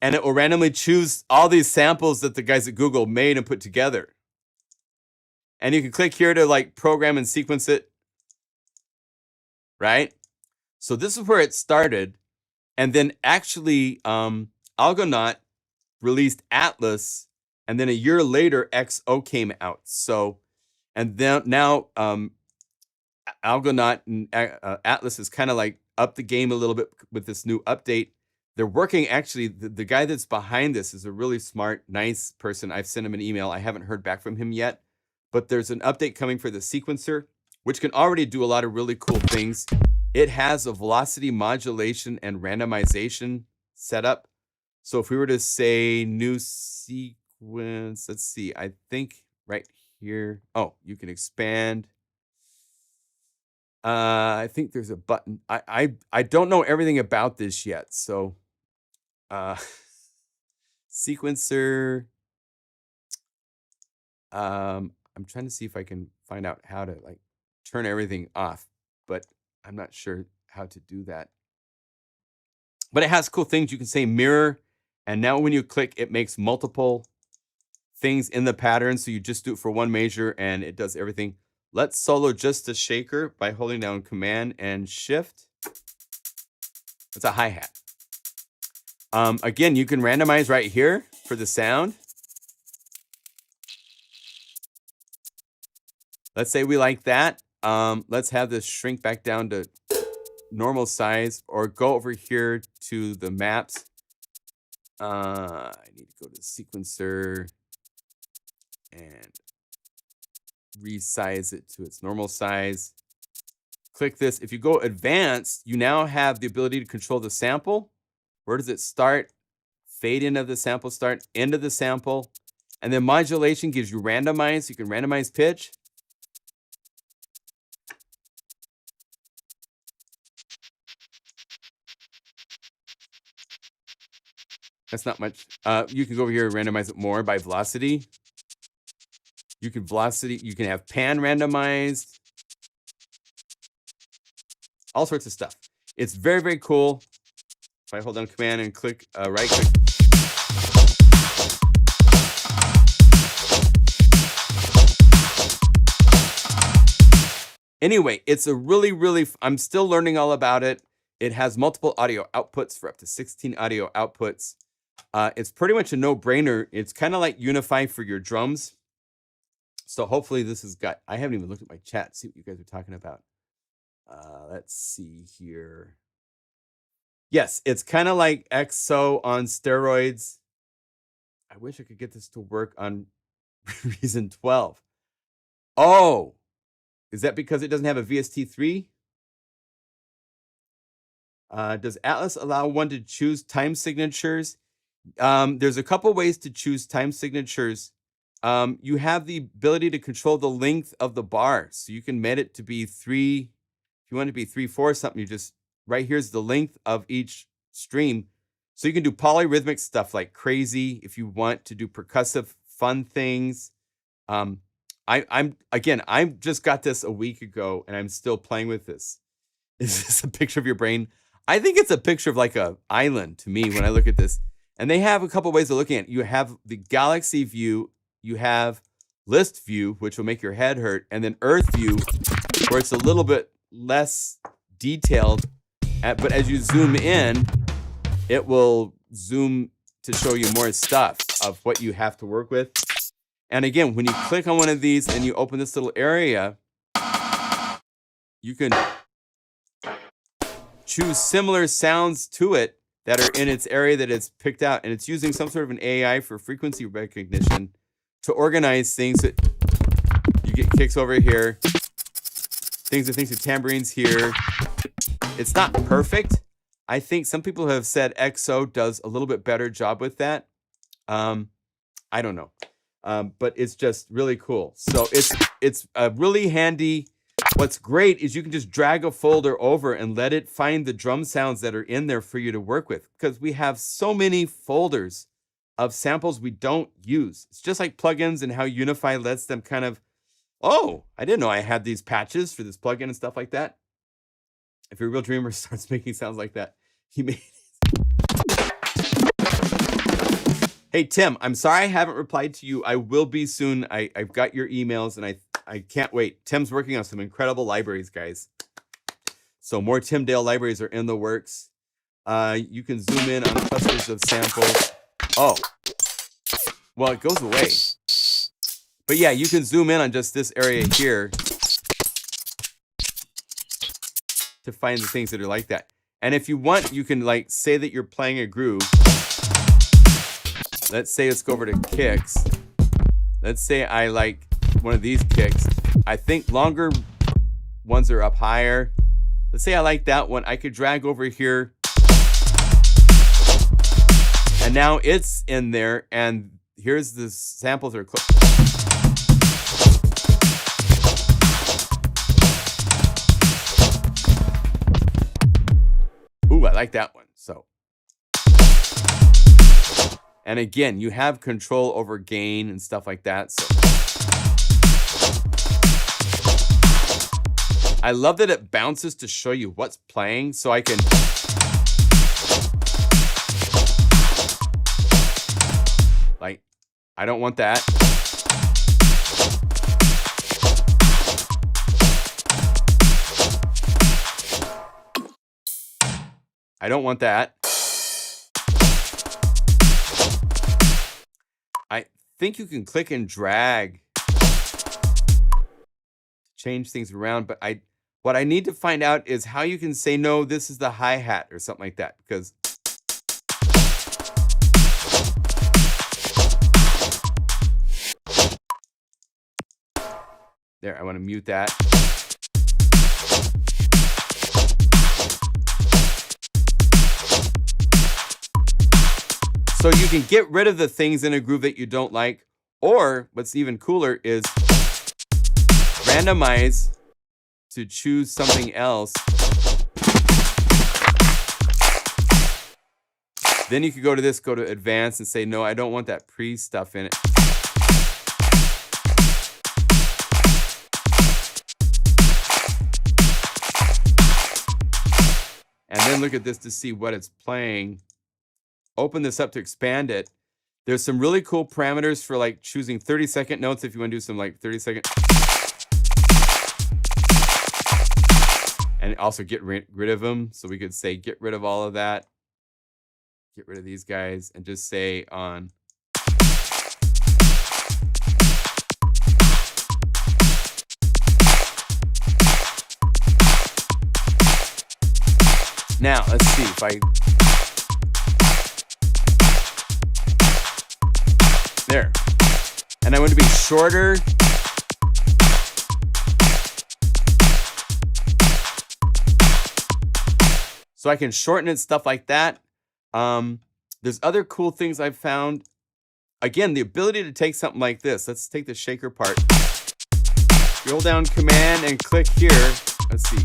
And it will randomly choose all these samples that the guys at Google made and put together. And you can click here to like program and sequence it. Right? So this is where it started. And then actually Algonaut released Atlas, and then a year later XO came out. So, and then now Algonaut and Atlas is kind of like up the game a little bit with this new update. They're working, actually, the guy that's behind this is a really smart, nice person. I've sent him an email. I haven't heard back from him yet, but there's an update coming for the sequencer, which can already do a lot of really cool things. It has a velocity modulation and randomization setup. So if we were to say new sequence, let's see, I think right here. Oh, you can expand. I think there's a button. I don't know everything about this yet. So sequencer. I'm trying to see if I can find out how to like turn everything off, but I'm not sure how to do that. But it has cool things. You can say mirror, and now when you click, it makes multiple things in the pattern. So you just do it for one measure and it does everything. Let's solo just a shaker by holding down Command and Shift. It's a hi-hat. Again, you can randomize right here for the sound. Let's say we like that. Let's have this shrink back down to normal size, or go over here to the maps. I need to go to the sequencer and resize it to its normal size. Click this. If you go advanced, you now have the ability to control the sample. Where does it start? Fade in of the sample start, end of the sample. And then modulation gives you randomize. You can randomize pitch. That's not much. You can go over here and randomize it more by velocity. You can have pan randomized. All sorts of stuff. It's very, very cool. If I hold down Command and click right click. Anyway, it's a really, really, I'm still learning all about it. It has multiple audio outputs for up to 16 audio outputs. It's pretty much a no-brainer. It's kind of like Unify for your drums. So hopefully this has got, I haven't even looked at my chat, see what you guys are talking about. Let's see here. Yes, it's kind of like XO on steroids. I wish I could get this to work on Reason 12. Oh, is that because it doesn't have a VST3? Does Atlas allow one to choose time signatures? There's a couple ways to choose time signatures. You have the ability to control the length of the bar. So you can set it to be 3. If you want it to be 3, 4 or something, you just, right here's the length of each stream. So you can do polyrhythmic stuff like crazy if you want to do percussive fun things. I just got this a week ago and I'm still playing with this. Is this a picture of your brain? I think it's a picture of like a island to me when I look at this. And they have a couple ways of looking at it. You have the galaxy view, you have list view, which will make your head hurt, and then Earth view, where it's a little bit less detailed. But as you zoom in, it will zoom to show you more stuff of what you have to work with. And again, when you click on one of these and you open this little area, you can choose similar sounds to it that are in its area that it's picked out, and it's using some sort of an AI for frequency recognition to organize things. That you get kicks over here, things that thinks of tambourines here. It's not perfect. I think some people have said XO does a little bit better job with that. I don't know, but it's just really cool. So it's a really handy. What's great is you can just drag a folder over and let it find the drum sounds that are in there for you to work with, because we have so many folders of samples we don't use. It's just like plugins and how Unify lets them kind of, oh, I didn't know I had these patches for this plugin and stuff like that. If your real dreamer starts making sounds like that, he made it. Hey, Tim, I'm sorry I haven't replied to you. I will be soon. I've got your emails, and I can't wait. Tim's working on some incredible libraries, guys. So more Tim Dale libraries are in the works. You can zoom in on clusters of samples. Oh, well, it goes away. But yeah, you can zoom in on just this area here to find the things that are like that. And if you want, you can like say that you're playing a groove. Let's say let's go over to kicks. Let's say I like one of these kicks. I think longer ones are up higher. Let's say I like that one. I could drag over here. And now it's in there. And here's the samples are close. Ooh, I like that one. So. And again, you have control over gain and stuff like that. So I love that it bounces to show you what's playing, so I can like, I don't want that. I don't want that. I think you can click and drag to change things around, but what I need to find out is how you can say, no, this is the hi-hat or something like that, because there, I want to mute that. So you can get rid of the things in a groove that you don't like, or what's even cooler is randomize to choose something else. Then you could go to this, go to advanced and say, no, I don't want that pre stuff in it. And then look at this to see what it's playing. Open this up to expand it. There's some really cool parameters for like choosing 30-second notes if you want to do some like 30-second. And also get rid of them. So we could say get rid of all of that. Get rid of these guys and just say on. Now, let's see if I. There. And I want to be shorter. So I can shorten it, stuff like that. There's other cool things I've found. Again, the ability to take something like this. Let's take the shaker part. Scroll down Command and click here. Let's see.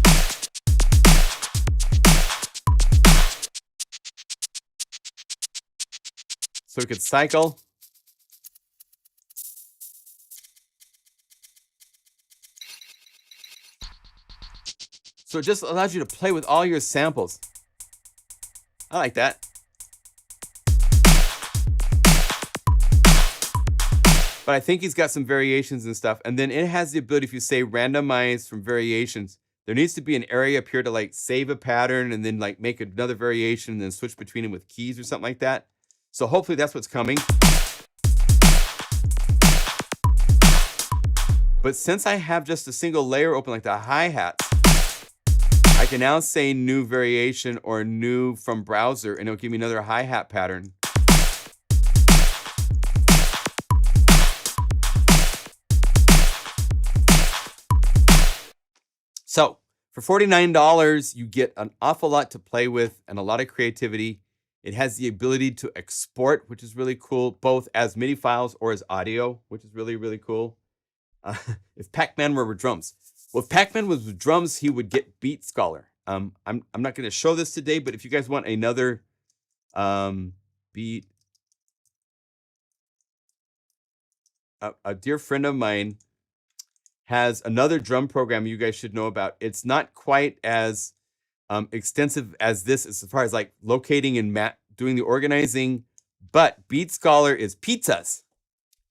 So we could cycle. So it just allows you to play with all your samples. I like that. But I think he's got some variations and stuff. And then it has the ability, if you say randomize from variations, there needs to be an area up here to like save a pattern and then like make another variation and then switch between them with keys or something like that. So hopefully that's what's coming. But since I have just a single layer open like the hi-hats, I I can now say new variation or new from browser, and it'll give me another hi-hat pattern. So for $49, you get an awful lot to play with and a lot of creativity. It has the ability to export, which is really cool, both as MIDI files or as audio, which is really, really cool. If Pac-Man were with drums. Well, if Pac-Man was with drums, he would get Beat Scholar. I'm not going to show this today, but if you guys want another beat, a dear friend of mine has another drum program you guys should know about. It's not quite as extensive as this as far as like locating and doing the organizing, but Beat Scholar is pizzas,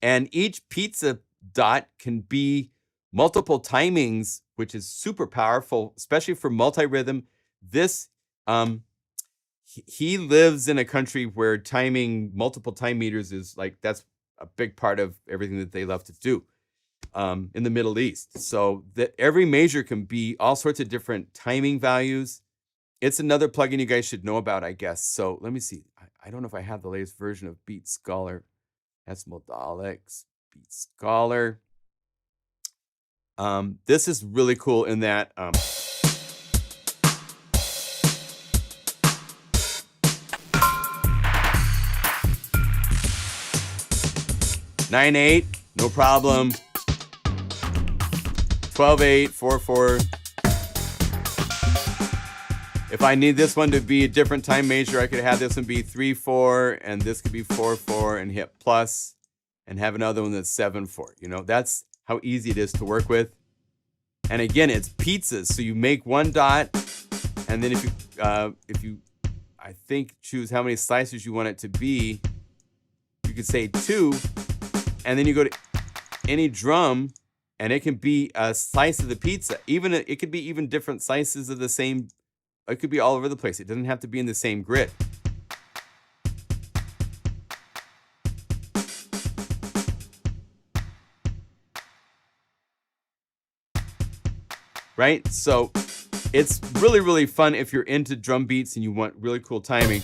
and each pizza dot can be multiple timings, which is super powerful, especially for multi-rhythm. This he lives in a country where timing multiple time meters is like, that's a big part of everything that they love to do in the Middle East. So that every measure can be all sorts of different timing values. It's another plugin you guys should know about, I guess. So let me see. I don't know if I have the latest version of Beat Scholar. That's Modalex, Beat Scholar. This is really cool in that 9/8, no problem. 12/8, 4/4. If I need this one to be a different time measure, I could have this one be 3/4, and this could be 4/4, and hit plus, and have another one that's 7/4. You know, that's how easy it is to work with. And again, it's pizzas, so you make one dot, and then if you, I think, choose how many slices you want it to be, you could say 2, and then you go to any drum, and it can be a slice of the pizza. Even it could be even different slices of the same. It could be all over the place. It doesn't have to be in the same grid. Right? So it's really, really fun if you're into drum beats and you want really cool timing.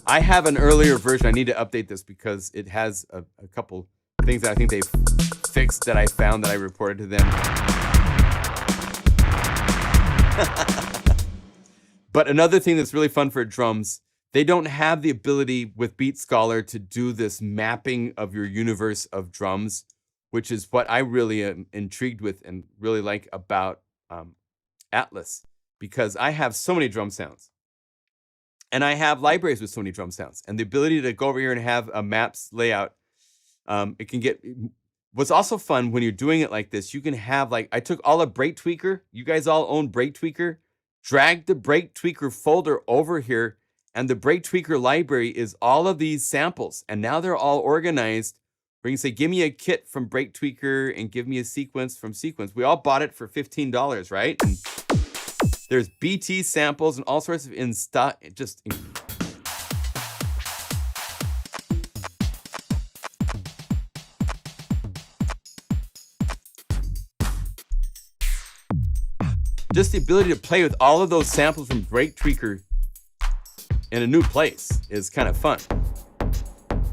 I have an earlier version. I need to update this because it has a couple things that I think they've fixed that I found that I reported to them. But another thing that's really fun for drums, they don't have the ability with Beat Scholar to do this mapping of your universe of drums, which is what I really am intrigued with and really like about Atlas, because I have so many drum sounds. And I have libraries with so many drum sounds, and the ability to go over here and have a maps layout. It can get. What's also fun when you're doing it like this, you can have, like, I took all of Break Tweaker. You guys all own Break Tweaker. Drag the Break Tweaker folder over here, and the Break Tweaker library is all of these samples, and now they're all organized. Where you can say, give me a kit from Break Tweaker and give me a sequence from Sequence. We all bought it for $15, right? And there's BT samples and all sorts of in stuff. Just the ability to play with all of those samples from Break Tweaker in a new place is kind of fun.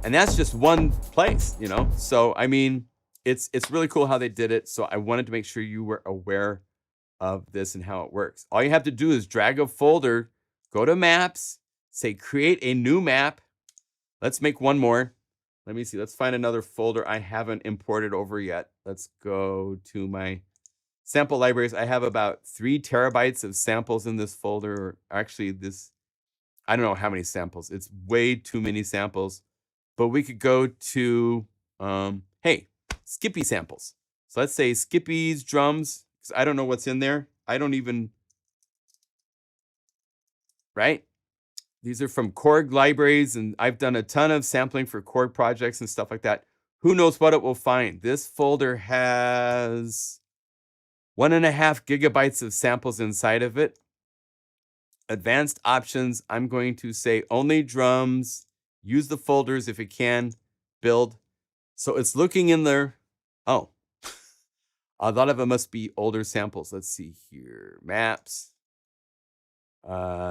And that's just one place, you know? So, I mean, it's really cool how they did it. So I wanted to make sure you were aware of this and how it works. All you have to do is drag a folder, go to maps, say create a new map. Let's make one more. Let me see. Let's find another folder I haven't imported over yet. Let's go to my sample libraries. I have about 3 terabytes of samples in this folder. Or actually, this, I don't know how many samples. It's way too many samples. But we could go to, hey, Skippy samples. So let's say Skippy's drums. I don't know what's in there. I don't even, right? These are from Korg libraries, and I've done a ton of sampling for Korg projects and stuff like that. Who knows what it will find? This folder has 1.5 gigabytes of samples inside of it. Advanced options, I'm going to say only drums, use the folders if you can, build. So it's looking in there. Oh, a lot of it must be older samples. Let's see here. Maps.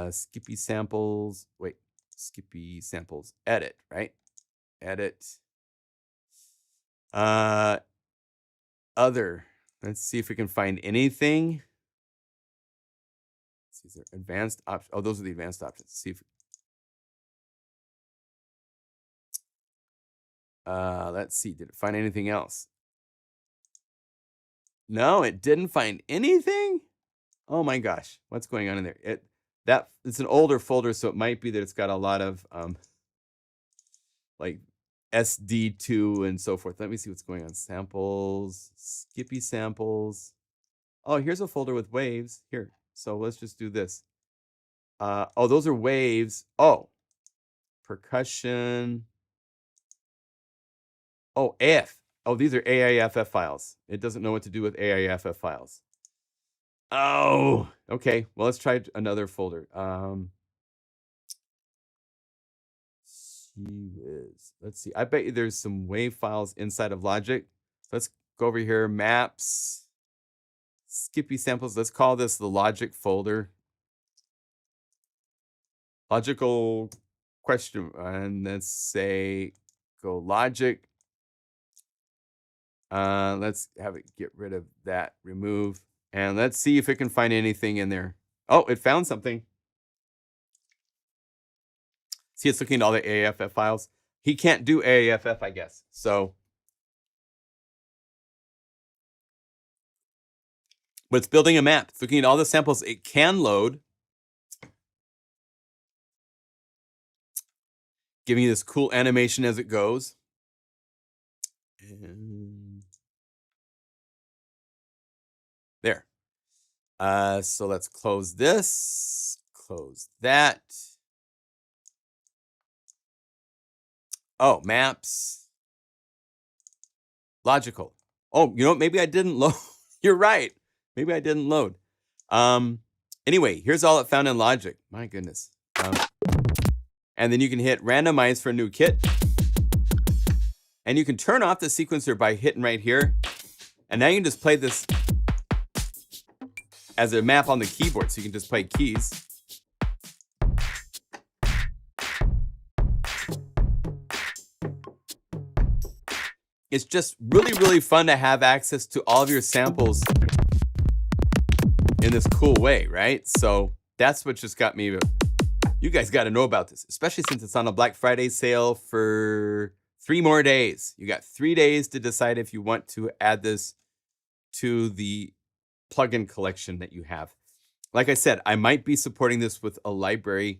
Skippy samples. Wait, Skippy samples. Edit, right? Edit. Other. Let's see if we can find anything. These are advanced options. Oh, those are the advanced options. Let's see if. Let's see. Did it find anything else? No, it didn't find anything. Oh my gosh, what's going on in there? It's an older folder, so it might be that it's got a lot of like SD2 and so forth. Let me see what's going on. Samples, Skippy samples. Oh, here's a folder with waves. Here, so let's just do this. Oh, those are waves. Oh, percussion. Oh, AF. Oh, these are AIFF files. It doesn't know what to do with AIFF files. Oh, okay. Well, let's try another folder. Let's see. I bet you there's some wave files inside of Logic. Let's go over here. Maps, Skippy samples. Let's call this the Logic folder. Logical question. And let's say go Logic. Let's have it get rid of that. Remove. And let's see if it can find anything in there. Oh, it found something. See, it's looking at all the AIFF files. He can't do AIFF, I guess. So, but it's building a map. It's looking at all the samples it can load, giving you this cool animation as it goes. And there. So let's close this, close that. Oh, maps. Logical. Oh, you know what? Maybe I didn't load. You're right. Maybe I didn't load. Anyway, here's all it found in Logic. My goodness. And then you can hit randomize for a new kit. And you can turn off the sequencer by hitting right here. And now you can just play this as a map on the keyboard. So you can just play keys. It's just really, really fun to have access to all of your samples in this cool way, right? So that's what just got me. You guys got to know about this, especially since it's on a Black Friday sale for 3 more days. You got 3 days to decide if you want to add this to the plugin collection that you have. Like I said, I might be supporting this with a library,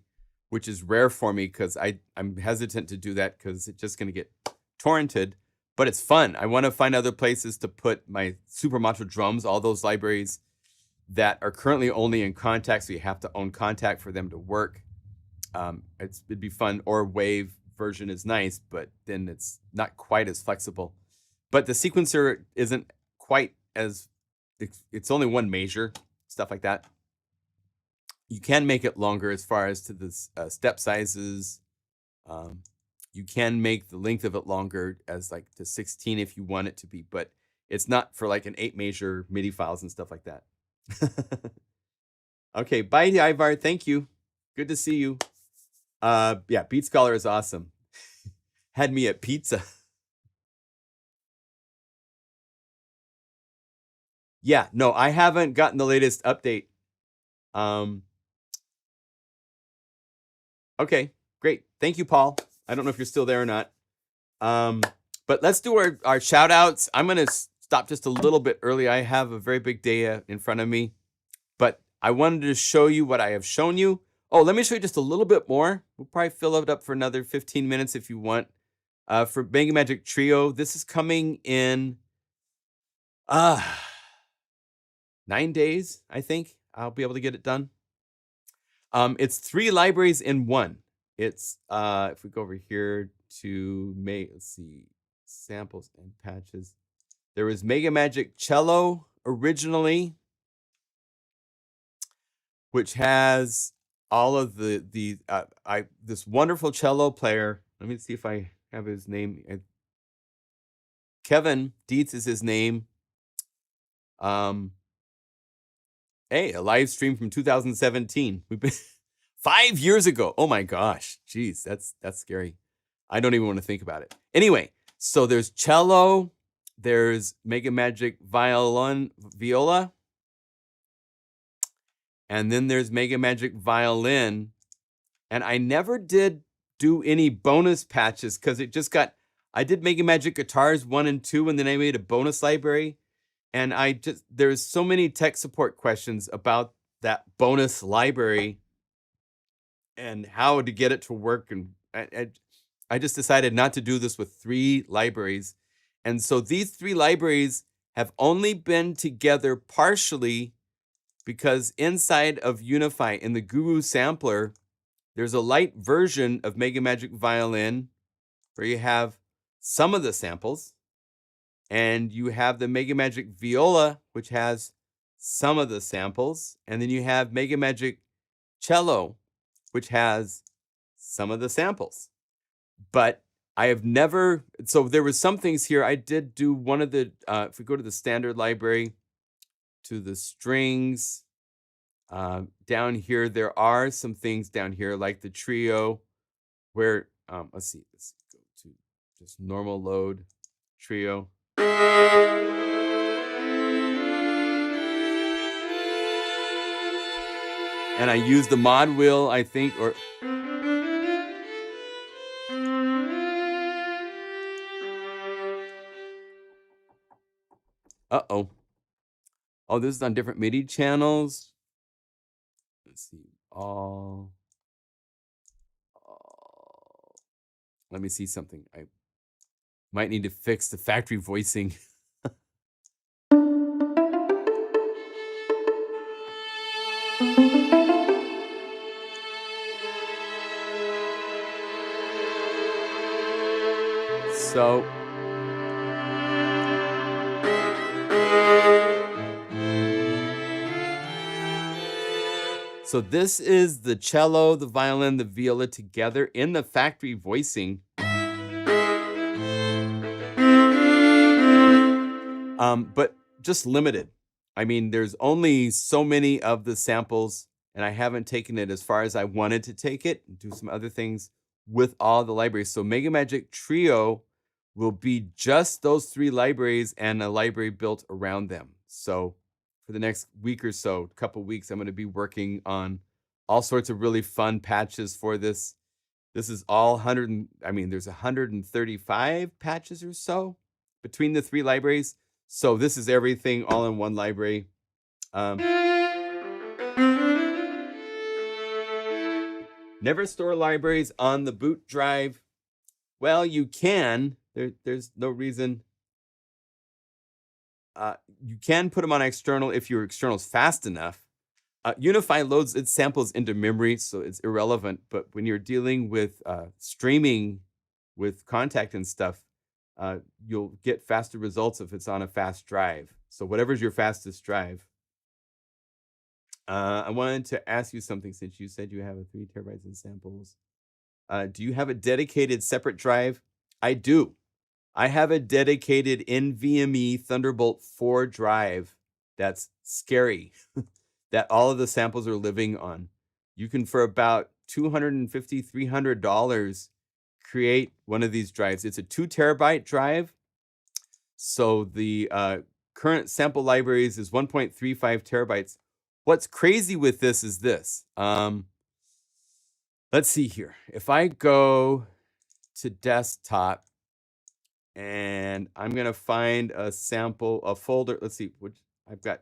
which is rare for me because I'm hesitant to do that because it's just going to get torrented. But it's fun. I want to find other places to put my Super Macho drums, all those libraries that are currently only in Kontakt, so you have to own Kontakt for them to work. It'd be fun. Or Wave version is nice, but then it's not quite as flexible. But the sequencer isn't quite as, it's only one measure, stuff like that. You can make it longer as far as to the step sizes. You can make the length of it longer as like to 16 if you want it to be, but it's not for like an 8 measure MIDI files and stuff like that. Okay, bye Ivar, thank you. Good to see you. Yeah, Beat Scholar is awesome. Had me at pizza. Yeah, no, I haven't gotten the latest update. Okay, great. Thank you, Paul. I don't know if you're still there or not. But let's do our shout outs. I'm going to stop just a little bit early. I have a very big day in front of me, but I wanted to show you what I have shown you. Oh, let me show you just a little bit more. We'll probably fill it up for another 15 minutes if you want. For Mega Magic Trio, this is coming in 9 days, I think. I'll be able to get it done. It's 3 libraries in one. It's if we go over here to let's see, samples and patches. There was Mega Magic Cello originally, which has all of this wonderful cello player. Let me see if I have his name. Kevin Dietz is his name. Hey, a live stream from 2017. We've been 5 years ago. Oh my gosh. Jeez, that's scary. I don't even want to think about it. Anyway, so there's cello, there's Mega Magic viola, and then there's Mega Magic violin. And I never did do any bonus patches because it just got, I did Mega Magic Guitars 1 and 2, and then I made a bonus library. And there's so many tech support questions about that bonus library and how to get it to work. And I just decided not to do this with 3 libraries. And so these 3 libraries have only been together partially because inside of Unify, in the Guru sampler, there's a light version of Mega Magic Violin where you have some of the samples. And you have the Mega Magic Viola, which has some of the samples. And then you have Mega Magic Cello, which has some of the samples. But I have never, so there were some things here. I did do one of the, if we go to the standard library, to the strings, down here, there are some things down here like the trio where, let's go to just normal load trio. And I use the mod wheel, I think, or uh-oh. Oh, this is on different MIDI channels. Let's see. Let me see something. I might need to fix the factory voicing. So this is the cello, the violin, the viola together in the factory voicing. But just limited. I mean, there's only so many of the samples, and I haven't taken it as far as I wanted to take it and do some other things with all the libraries. So Mega Magic Trio will be just those 3 libraries and a library built around them. So for the next week or so, couple weeks, I'm going to be working on all sorts of really fun patches for this. This is all there's 135 patches or so between the 3 libraries. So this is everything all in one library. Never store libraries on the boot drive. Well, you can. There's no reason. You can put them on external if your external is fast enough. Unify loads its samples into memory, so it's irrelevant. But when you're dealing with streaming with Contact and stuff, you'll get faster results if it's on a fast drive. So whatever's your fastest drive. I wanted to ask you something since you said you have 3 terabytes in samples. Do you have a dedicated separate drive? I do. I have a dedicated NVMe Thunderbolt 4 drive that's scary that all of the samples are living on. You can, for about $250, $300, create one of these drives. It's a 2 terabyte drive. So the current sample libraries is 1.35 terabytes. What's crazy with this is this. Let's see here. If I go to desktop and I'm going to find a sample, a folder. Let's see, which I've got.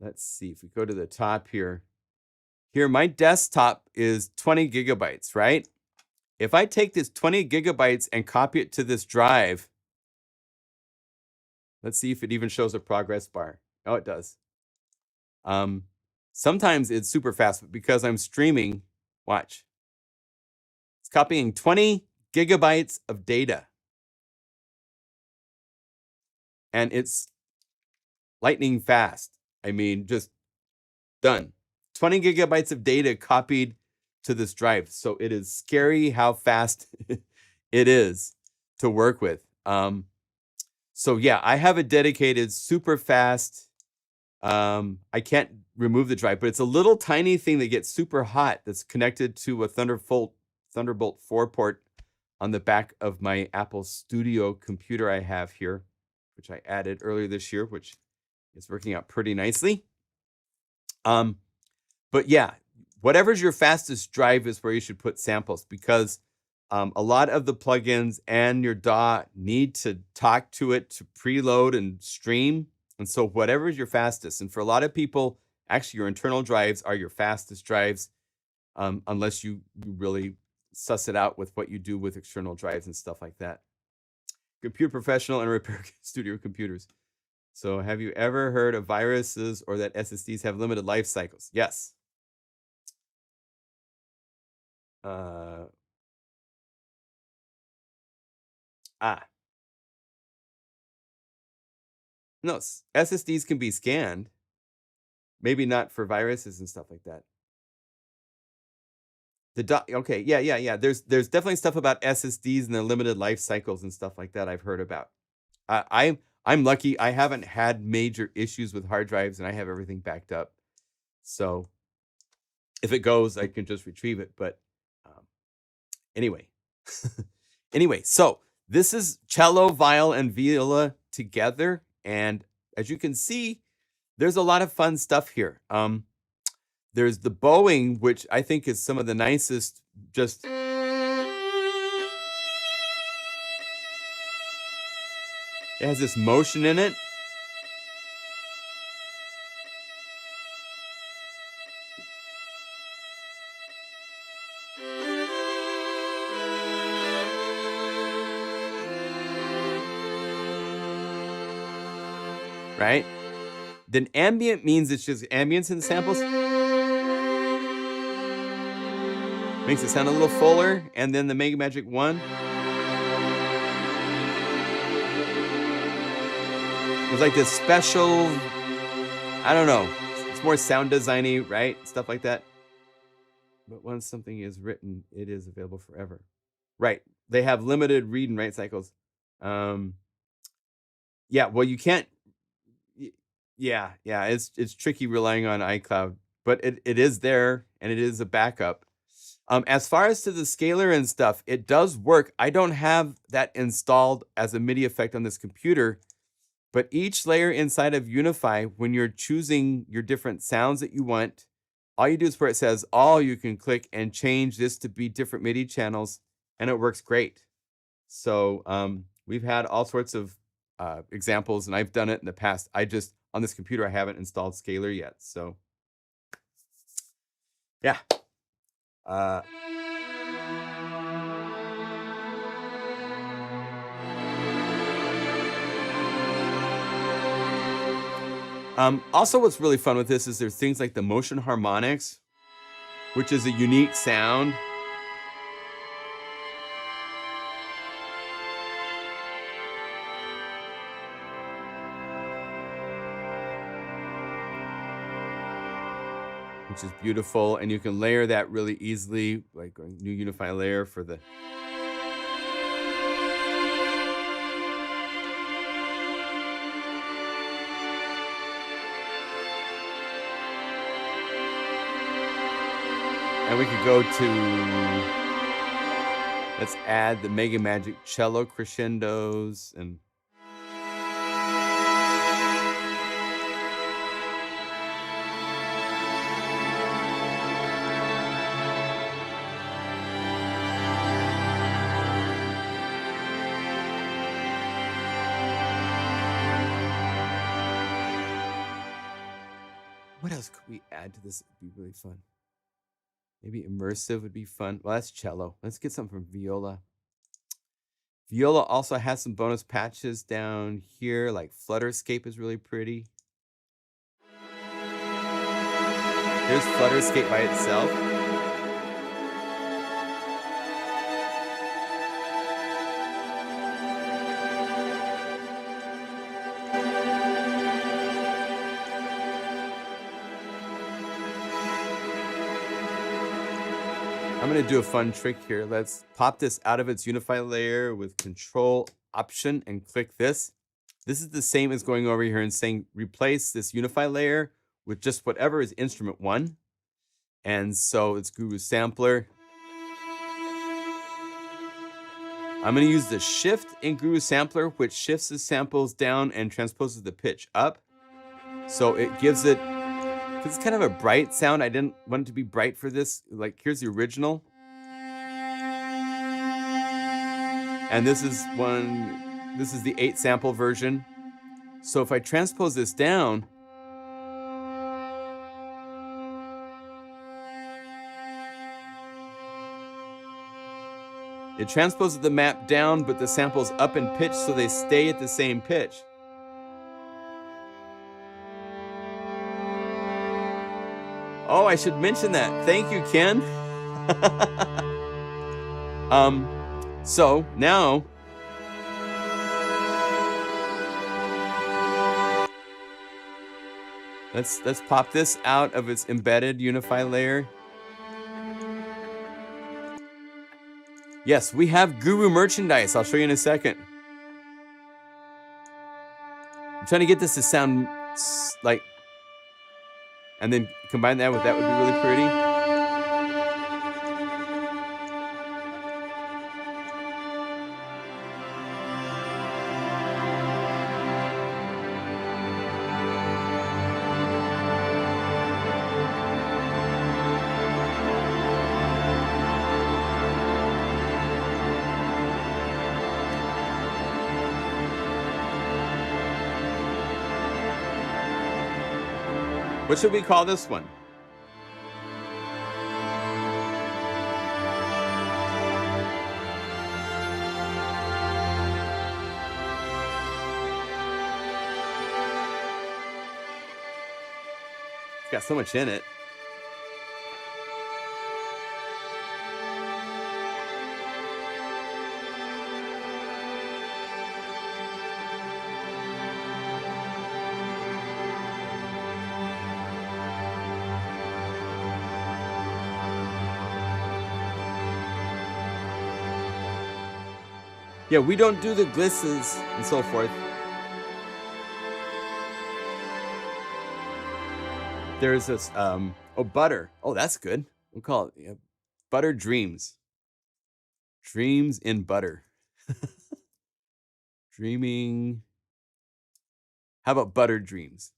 Let's see if we go to the top here. Here, my desktop is 20 gigabytes, right? If I take this 20 gigabytes and copy it to this drive, let's see if it even shows a progress bar. Oh, it does. Sometimes it's super fast, but because I'm streaming, watch. It's copying 20 gigabytes of data. And it's lightning fast. I mean, just done. 20 gigabytes of data copied to this drive. So it is scary how fast it is to work with. So yeah, I have a dedicated super fast. I can't remove the drive, but it's a little tiny thing that gets super hot that's connected to a Thunderbolt 4 port on the back of my Apple Studio computer I have here, which I added earlier this year, which is working out pretty nicely. But yeah, whatever's your fastest drive is where you should put samples, because a lot of the plugins and your DAW need to talk to it to preload and stream. And so whatever is your fastest, and for a lot of people, actually your internal drives are your fastest drives, unless you really suss it out with what you do with external drives and stuff like that. Computer professional and repair studio computers. So have you ever heard of viruses or that SSDs have limited life cycles? Yes. No, SSDs can be scanned. Maybe not for viruses and stuff like that. Okay, yeah. There's definitely stuff about SSDs and their limited life cycles and stuff like that I've heard about. I'm lucky. I haven't had major issues with hard drives, and I have everything backed up. So if it goes, I can just retrieve it. But anyway, so this is cello, viol, and viola together, and as you can see, there's a lot of fun stuff here. There's the bowing, which I think is some of the nicest. Just it has this motion in it. Right? Then ambient means it's just ambience in the samples. Makes it sound a little fuller. And then the Mega Magic 1. It's like this special, I don't know. It's more sound designy, right? Stuff like that. But once something is written, it is available forever. Right. They have limited read and write cycles. Yeah, well, you can't. Yeah. It's tricky relying on iCloud, but it is there, and it is a backup. As far as to the scaler and stuff, it does work. I don't have that installed as a MIDI effect on this computer, but each layer inside of Unify, when you're choosing your different sounds that you want, all you do is where it says all, you can click and change this to be different MIDI channels, and it works great. So we've had all sorts of examples, and I've done it in the past. On this computer, I haven't installed scaler yet. So yeah. Also, what's really fun with this is there's things like the motion harmonics, which is a unique sound. Which is beautiful, and you can layer that really easily, like a new Unify layer for the. And we could go to, let's add the Mega Magic cello crescendos and. What else could we add to this? It'd be really fun. Maybe immersive would be fun. Well, that's cello. Let's get something from viola. Viola also has some bonus patches down here, like Flutterscape is really pretty. Here's Flutterscape by itself. I'm going to do a fun trick here. Let's pop this out of its Unify layer with Control Option and click this. This is the same as going over here and saying replace this Unify layer with just whatever is instrument 1. And so it's Guru Sampler. I'm going to use the shift in Guru Sampler, which shifts the samples down and transposes the pitch up. So it gives it, because it's kind of a bright sound. I didn't want it to be bright for this. Like, here's the original. And this is the 8 sample version. So if I transpose this down, it transposes the map down, but the sample's up in pitch, so they stay at the same pitch. Oh, I should mention that. Thank you, Ken. So now let's pop this out of its embedded Unify layer. Yes, we have Guru merchandise. I'll show you in a second. I'm trying to get this to sound like, and then combine that with that would be really pretty. What should we call this one? It's got so much in it. Yeah, we don't do the glisses and so forth. There's this, butter. Oh, that's good. We'll call it Butter Dreams. Dreams in butter. Dreaming. How about Butter Dreams?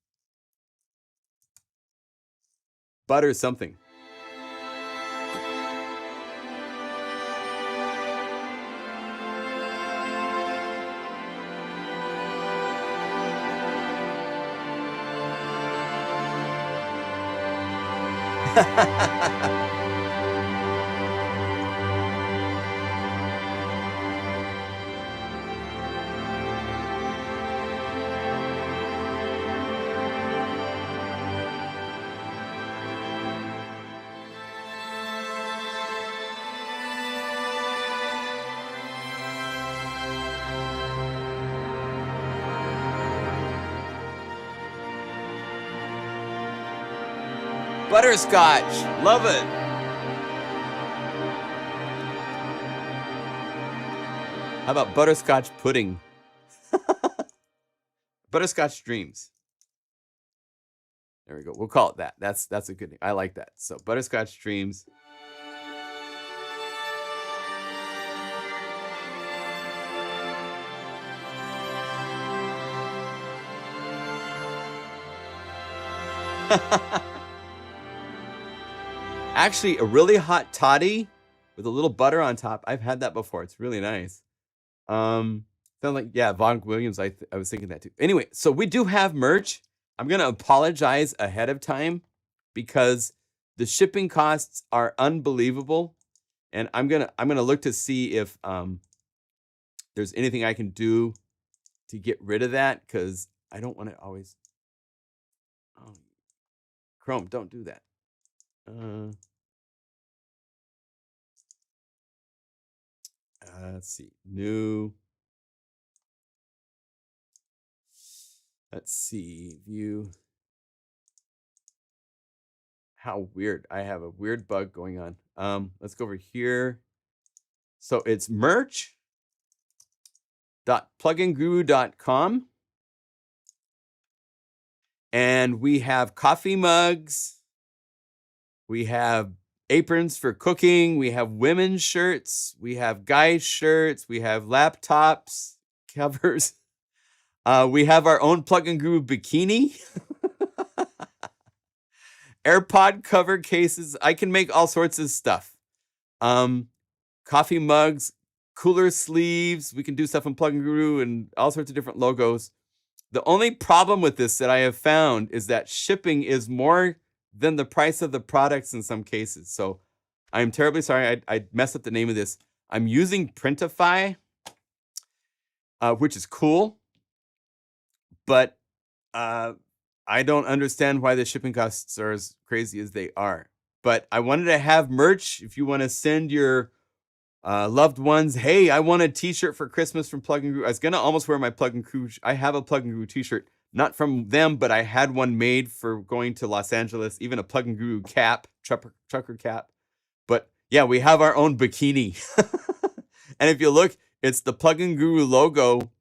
Butter something. Butterscotch, love it. How about butterscotch pudding? Butterscotch Dreams. There we go. We'll call it that. That's a good name. I like that. So Butterscotch Dreams. Actually, a really hot toddy with a little butter on top. I've had that before. It's really nice. Sound like, yeah, Von Williams. I was thinking that too. Anyway, so we do have merch. I'm gonna apologize ahead of time because the shipping costs are unbelievable, and I'm gonna look to see if there's anything I can do to get rid of that, because I don't want to always. Oh, Chrome, don't do that. Let's see, new. Let's see, view. how weird. I have a weird bug going on. Let's go over here. So it's merch.pluginguru.com. And we have coffee mugs. We have aprons for cooking. We have women's shirts. We have guys' shirts. We have laptops, covers. We have our own Plug-in Guru bikini. AirPod cover cases. I can make all sorts of stuff. Coffee mugs, cooler sleeves. We can do stuff in Plug-in Guru and all sorts of different logos. The only problem with this that I have found is that shipping is more than the price of the products in some cases. So I'm terribly sorry. I messed up the name of this. I'm using Printify, which is cool, but I don't understand why the shipping costs are as crazy as they are. But I wanted to have merch. If you want to send your loved ones, hey, I want a t-shirt for Christmas from Plug-in Guru. I was going to almost wear my Plug-in Guru. I have a Plug-in Guru t-shirt, not from them, but I had one made for going to Los Angeles, even a Plug-in Guru cap, trucker cap. But yeah, we have our own bikini. And if you look, it's the Plug-in Guru logo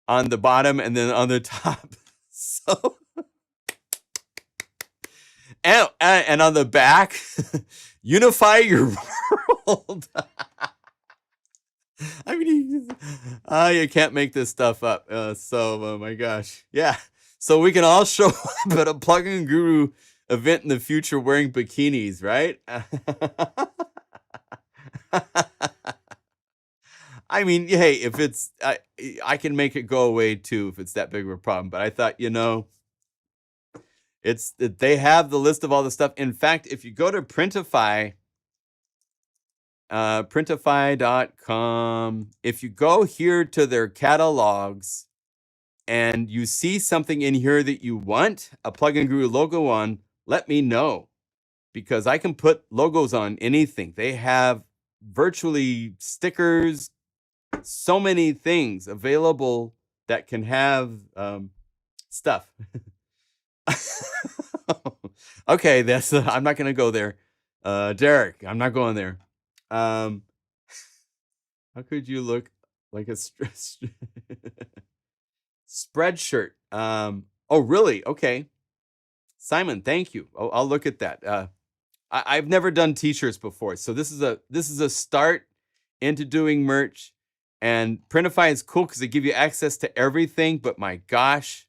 on the bottom and then on the top. So, and on the back, unify your world. I mean, you can't make this stuff up. Oh my gosh. Yeah. So we can all show up at a Plug-in Guru event in the future wearing bikinis, right? I mean, hey, if it's, I can make it go away too if it's that big of a problem. But I thought, it's they have the list of all the stuff. In fact, if you go to Printify, printify.com, if you go here to their catalogs and you see something in here that you want a Plug-in Guru logo on, let me know, because I can put logos on anything. They have virtually stickers, so many things available that can have stuff. Okay, that's I'm not gonna go there. Derek, I'm not going there. How could you look like a spreadshirt? Oh, really? Okay. Simon, thank you. I'll look at that. I've never done t-shirts before, so this is a start into doing merch. And Printify is cool because they give you access to everything, but my gosh,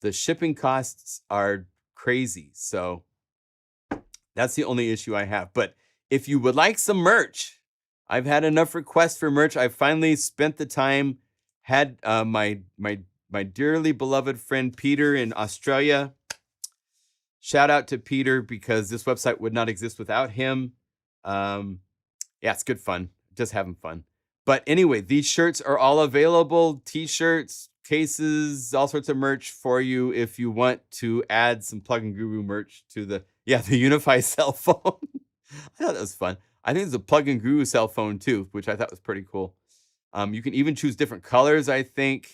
the shipping costs are crazy. So that's the only issue I have. But if you would like some merch, I've had enough requests for merch. I finally spent the time, had my dearly beloved friend Peter in Australia. Shout out to Peter, because this website would not exist without him. Yeah, it's good fun. Just having fun. But anyway, these shirts are all available. T-shirts, cases, all sorts of merch for you if you want to add some Plug-in Guru merch to the Unify cell phone. I thought that was fun. I think there's a Plug-in Guru cell phone too, which I thought was pretty cool. You can even choose different colors, I think.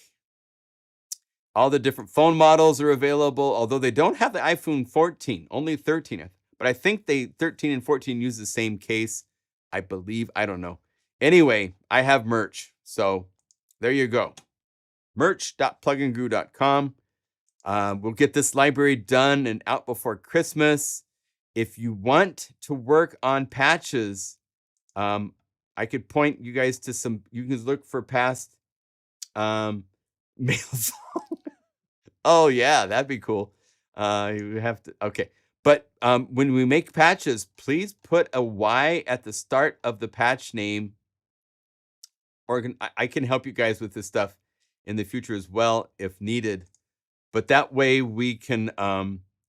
All the different phone models are available, although they don't have the iPhone 14, only 13. But I think 13 and 14 use the same case, I believe. I don't know. Anyway, I have merch. So there you go. Merch.pluginguru.com. We'll get this library done and out before Christmas. If you want to work on patches, I could point you guys to some. You can look for past mail phone. Oh yeah, that'd be cool. You have to. Okay, but when we make patches, please put a Y at the start of the patch name. Or I can help you guys with this stuff in the future as well if needed. But that way we can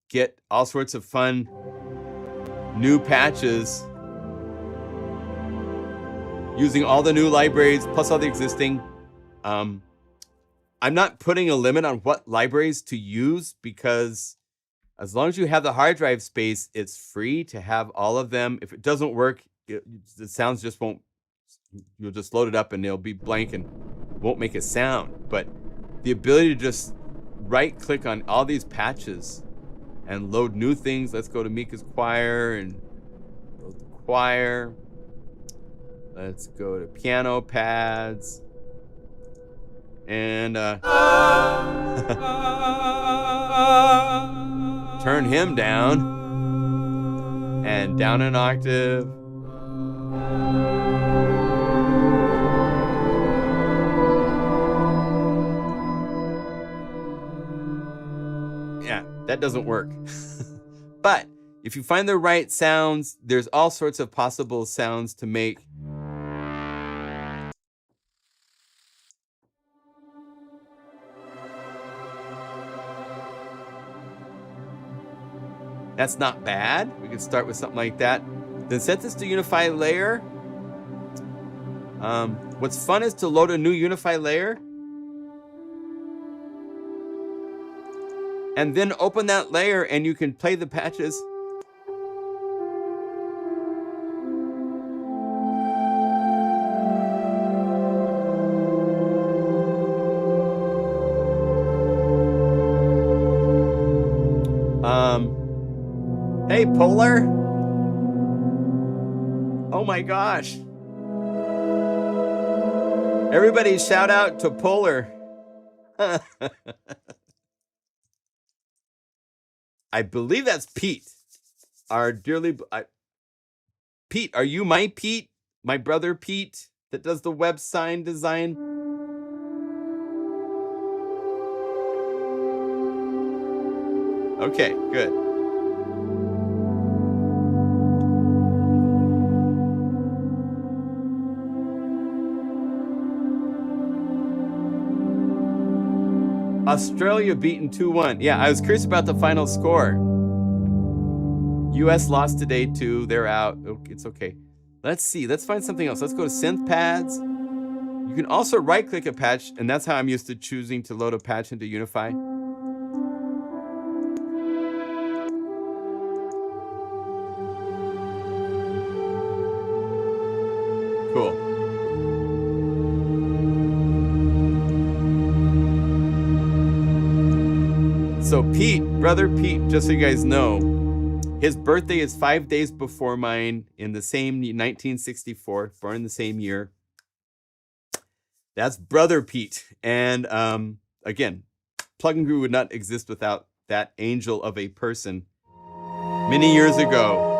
get all sorts of fun new patches using all the new libraries plus all the existing. I'm not putting a limit on what libraries to use, because as long as you have the hard drive space, it's free to have all of them. If it doesn't work, the sounds just won't. You'll just load it up and it'll be blank and won't make a sound. But the ability to just right click on all these patches and load new things. Let's go to Mika's choir and load the choir. Let's go to piano pads. And turn him down. And down an octave. Yeah, that doesn't work. But if you find the right sounds, there's all sorts of possible sounds to make. That's not bad. We can start with something like that. Then set this to Unify layer. What's fun is to load a new Unify layer. And then open that layer and you can play the patches. Hey, Polar. Oh my gosh. Everybody shout out to Polar. I believe that's Pete. Our dearly... Pete, are you my Pete? My brother Pete that does the web sign design? Okay, good. Australia beaten 2-1. Yeah, I was curious about the final score. US lost today too. They're out. It's okay. Let's see. Let's find something else. Let's go to synth pads. You can also right click a patch, and that's how I'm used to choosing to load a patch into Unify. Cool. So Pete, brother Pete, just so you guys know, his birthday is 5 days before mine in the same 1964, born in the same year. That's brother Pete. And again, Plug-in Guru would not exist without that angel of a person many years ago,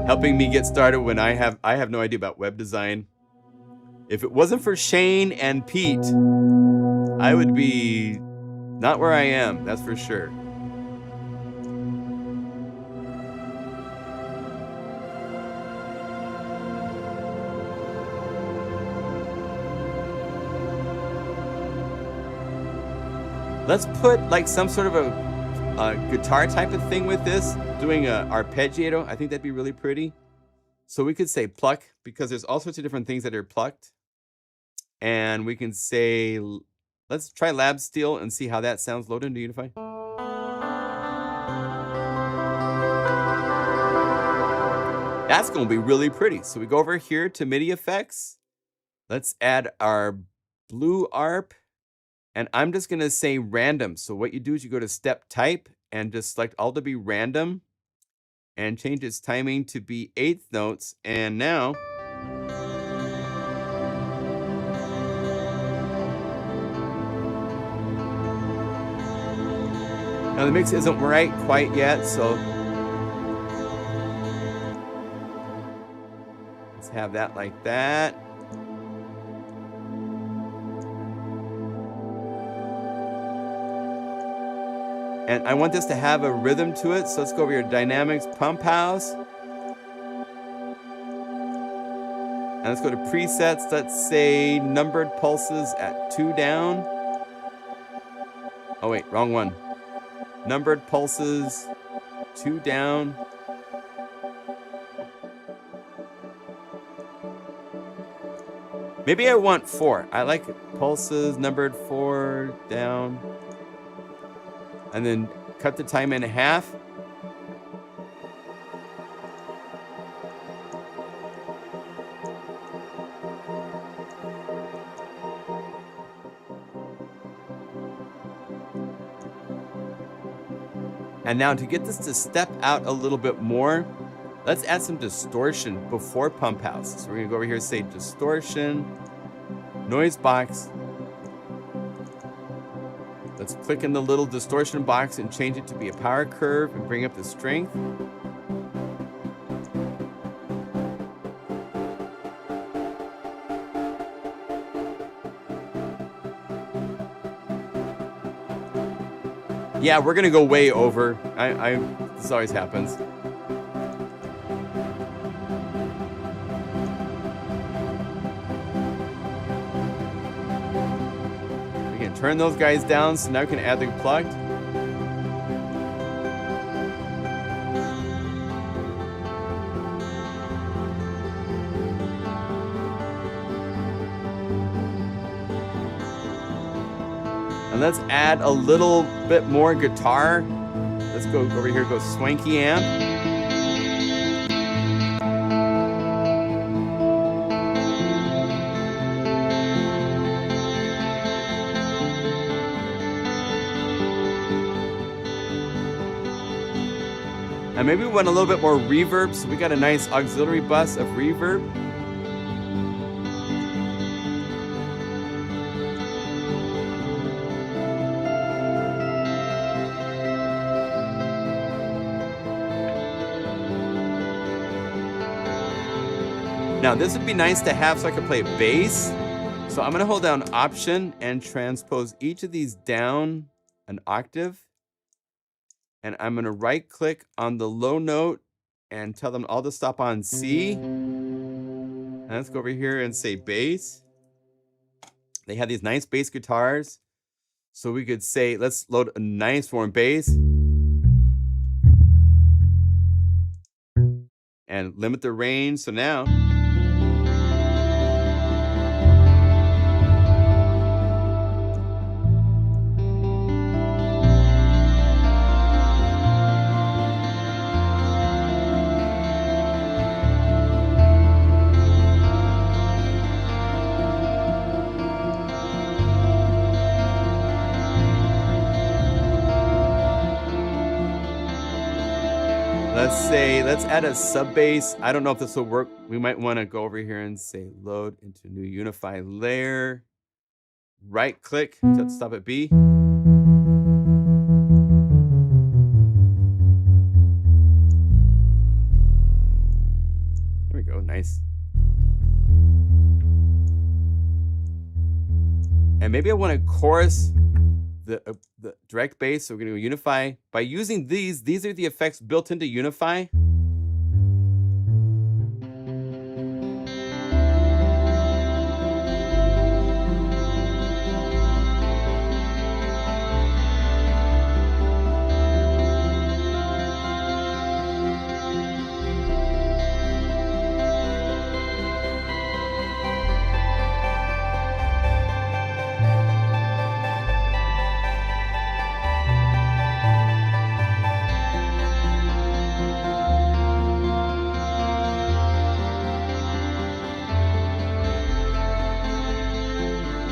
helping me get started when I have no idea about web design. If it wasn't for Shane and Pete, I would be not where I am, that's for sure. Let's put like some sort of a guitar type of thing with this, doing a arpeggiato. I think that'd be really pretty. So we could say pluck, because there's all sorts of different things that are plucked. And we can say, let's try Lab Steel and see how that sounds. Load into Unify. That's going to be really pretty. So we go over here to MIDI effects. Let's add our blue ARP. And I'm just going to say random. So what you do is you go to step type and just select all to be random and change its timing to be 1/8 notes. And now the mix isn't right quite yet, so let's have that like that. And I want this to have a rhythm to it, so let's go over here, Dynamics, Pump House. And let's go to presets, let's say numbered pulses at 2 down. Oh wait, wrong one. Numbered pulses, 2 down. Maybe I want 4. I like pulses, numbered 4 down. And then cut the time in half. And now to get this to step out a little bit more, let's add some distortion before pump house. So we're gonna go over here and say distortion, noise box. Let's click in the little distortion box and change it to be a power curve and bring up the strength. Yeah, we're gonna go way over. This always happens. We can turn those guys down, so now we can add the plugged. And let's add a little bit more guitar. Let's go over here, go swanky amp. And maybe we want a little bit more reverb, so we got a nice auxiliary bus of reverb. Now this would be nice to have so I could play bass. So I'm gonna hold down Option and transpose each of these down an octave. And I'm gonna right click on the low note and tell them all to stop on C. And let's go over here and say bass. They have these nice bass guitars. So we could say, let's load a nice warm bass. And limit the range, so now. Let's add a sub bass. I don't know if this will work. We might want to go over here and say load into new Unify layer. Right click to stop at B. There we go, nice. And maybe I want to chorus the direct bass, so we're going to go Unify. By using these are the effects built into Unify.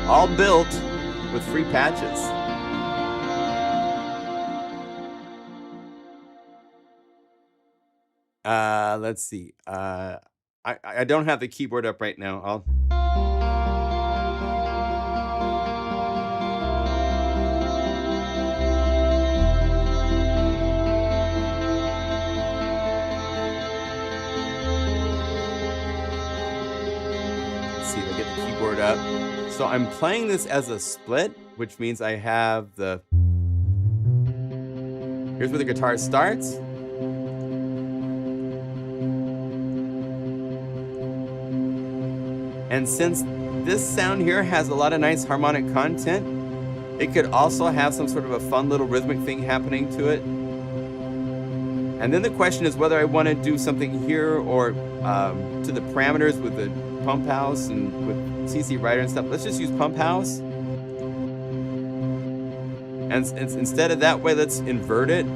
All built with free patches. Let's see. I don't have the keyboard up right now. Let's see if I get the keyboard up. So I'm playing this as a split, which means I have here's where the guitar starts. And since this sound here has a lot of nice harmonic content, it could also have some sort of a fun little rhythmic thing happening to it. And then the question is whether I want to do something here or to the parameters with the pump house and with CC Writer and stuff. Let's just use pump house. And instead of that way, let's invert it.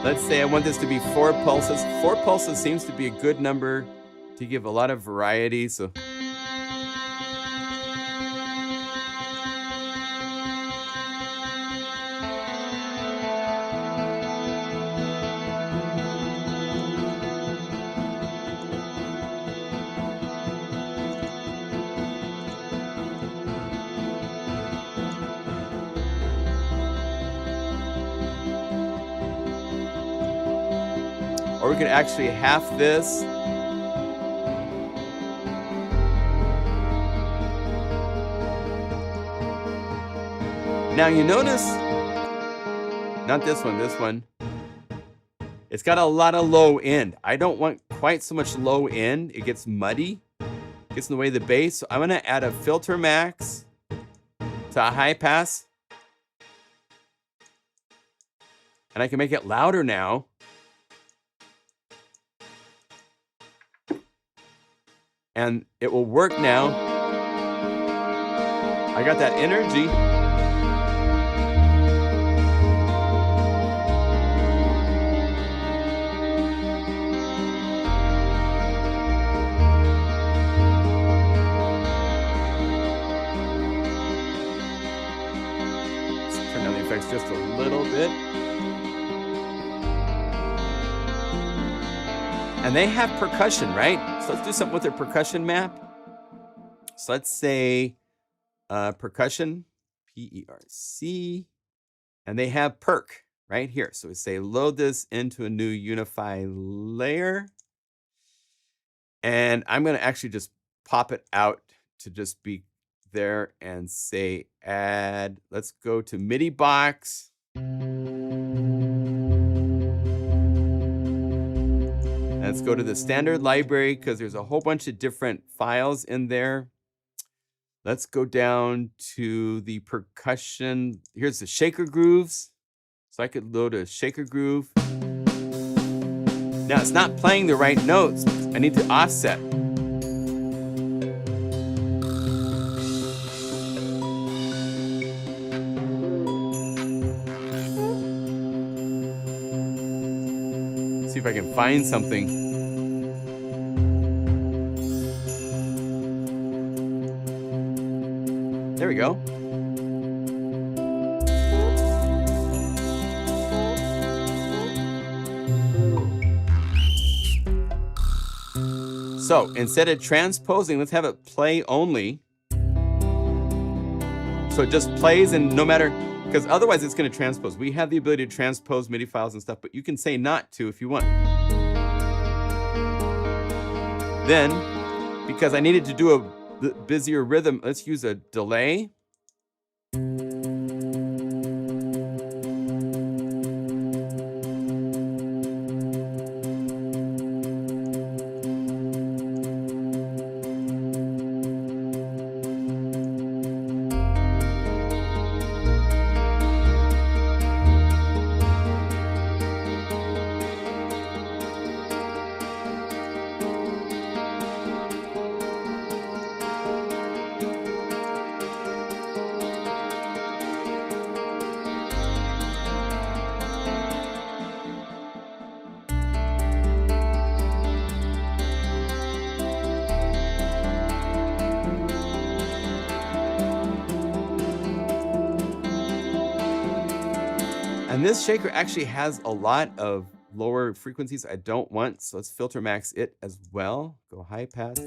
Let's say I want this to be 4 pulses. 4 pulses seems to be a good number to give a lot of variety. So or we could actually half this. Now you notice, not this one, it's got a lot of low end. I don't want quite so much low end. It gets muddy, gets in the way of the bass. So I'm gonna add a filter max to a high pass. And I can make it louder now. And it will work now. I got that energy. Let's turn down the effects just a little bit. And they have percussion, right? So let's do something with their percussion map. So let's say percussion, P-E-R-C, and they have perk right here. So we say load this into a new Unify layer. And I'm going to actually just pop it out to just be there and say add. Let's go to MIDI box. Let's go to the standard library because there's a whole bunch of different files in there. Let's go down to the percussion. Here's the shaker grooves. So I could load a shaker groove. Now it's not playing the right notes. I need to offset. See if I can find something. There we go. So instead of transposing, let's have it play only. So it just plays, and no matter, because otherwise it's going to transpose. We have the ability to transpose MIDI files and stuff, but you can say not to if you want. Then, because I needed to do a busier rhythm, let's use a delay. And this shaker actually has a lot of lower frequencies I don't want, so let's filter max it as well. Go high pass.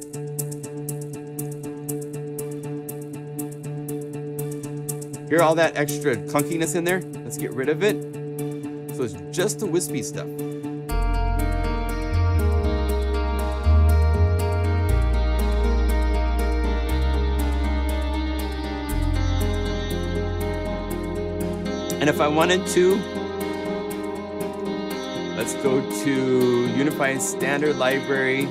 Hear all that extra clunkiness in there? Let's get rid of it. So it's just the wispy stuff. And if I wanted to, let's go to Unify Standard Library.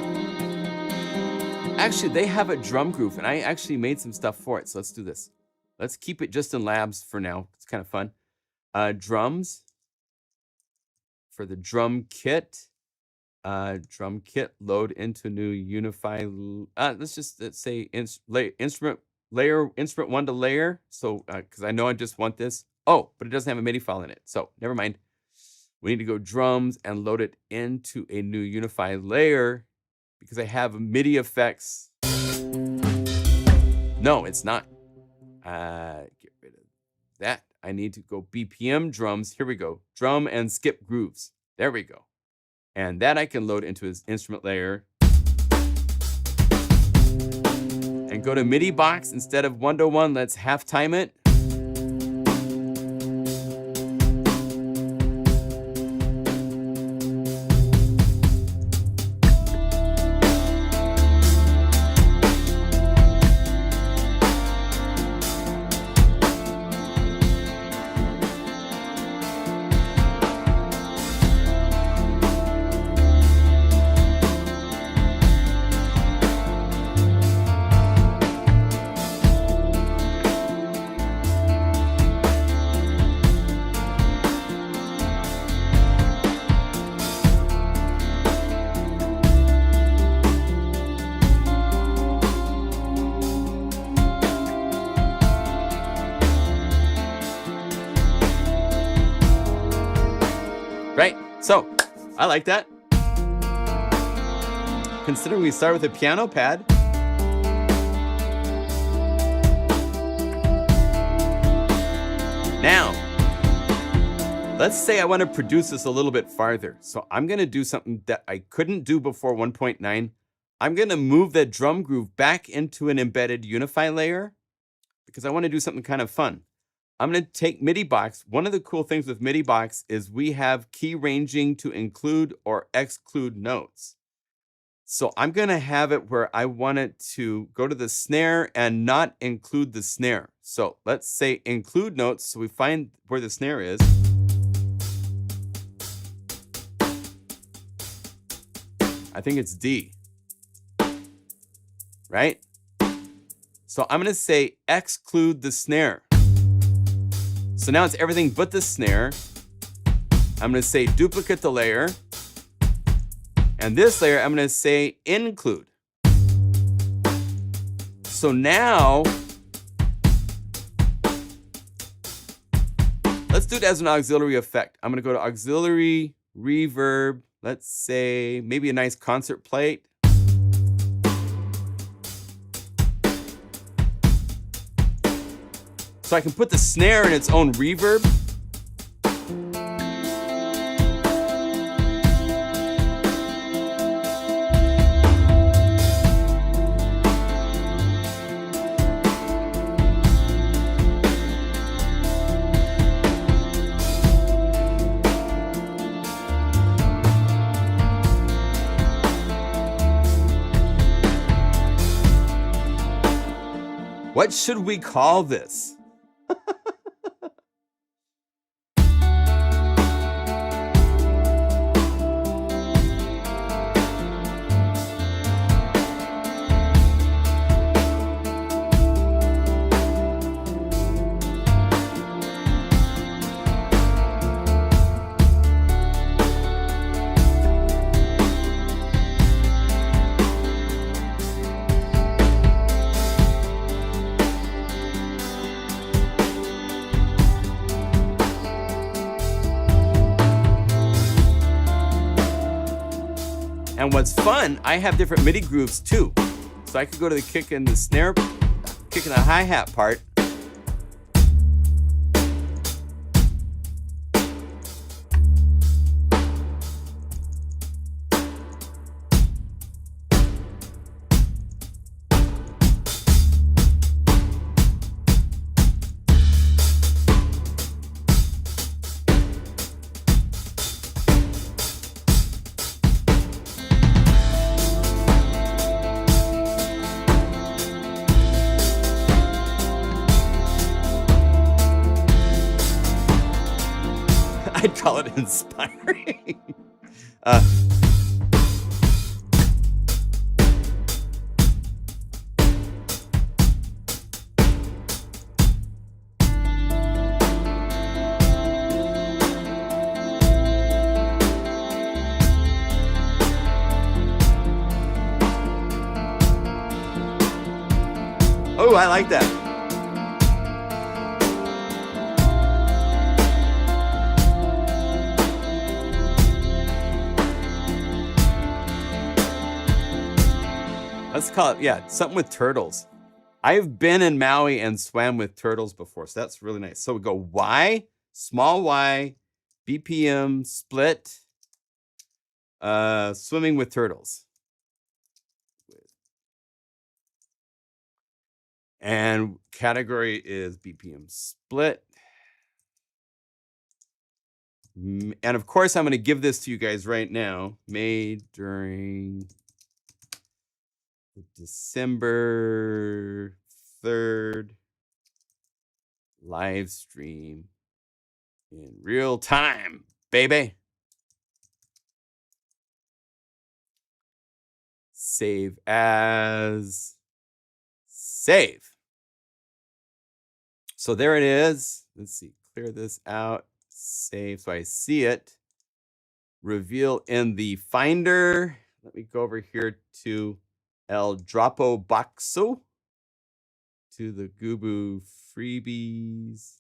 Actually, they have a drum groove, and I actually made some stuff for it. So let's do this. Let's keep it just in labs for now. It's kind of fun. Drums for the drum kit. Load into new Unify. Let's say instrument one to layer. So because I know I just want this. Oh, but it doesn't have a MIDI file in it. So never mind. We need to go drums and load it into a new Unify layer because I have MIDI effects. No, it's not. Get rid of that. I need to go BPM drums. Here we go. Drum and skip grooves. There we go. And that I can load into his instrument layer. And go to MIDI box. Instead of 1-to-1, let's half time it. Right? So, I like that. Considering we start with a piano pad. Now, let's say I want to produce this a little bit farther. So I'm going to do something that I couldn't do before 1.9. I'm going to move that drum groove back into an embedded Unify layer because I want to do something kind of fun. I'm going to take MIDI box. One of the cool things with MIDI box is we have key ranging to include or exclude notes. So I'm going to have it where I want it to go to the snare and not include the snare. So let's say include notes. So we find where the snare is. I think it's D. Right? So I'm going to say exclude the snare. So now it's everything but the snare. I'm going to say duplicate the layer. And this layer, I'm going to say include. So now, let's do it as an auxiliary effect. I'm going to go to auxiliary, reverb. Let's say maybe a nice concert plate. So I can put the snare in its own reverb. What should we call this? And what's fun, I have different MIDI grooves too. So I could go to the kick and the snare, kick and the hi-hat part. I'd call it inspiring. Oh, I like that. Let's call it, yeah, something with turtles. I've been in Maui and swam with turtles before, so that's really nice. So we go Y, small y, BPM, split, swimming with turtles. And category is BPM split. And of course, I'm going to give this to you guys right now. Made during December 3rd live stream in real time, baby. Save as, save. So there it is. Let's see, clear this out, save so I see it. Reveal in the Finder. Let me go over here to El Dropboxo, to the Gubu freebies.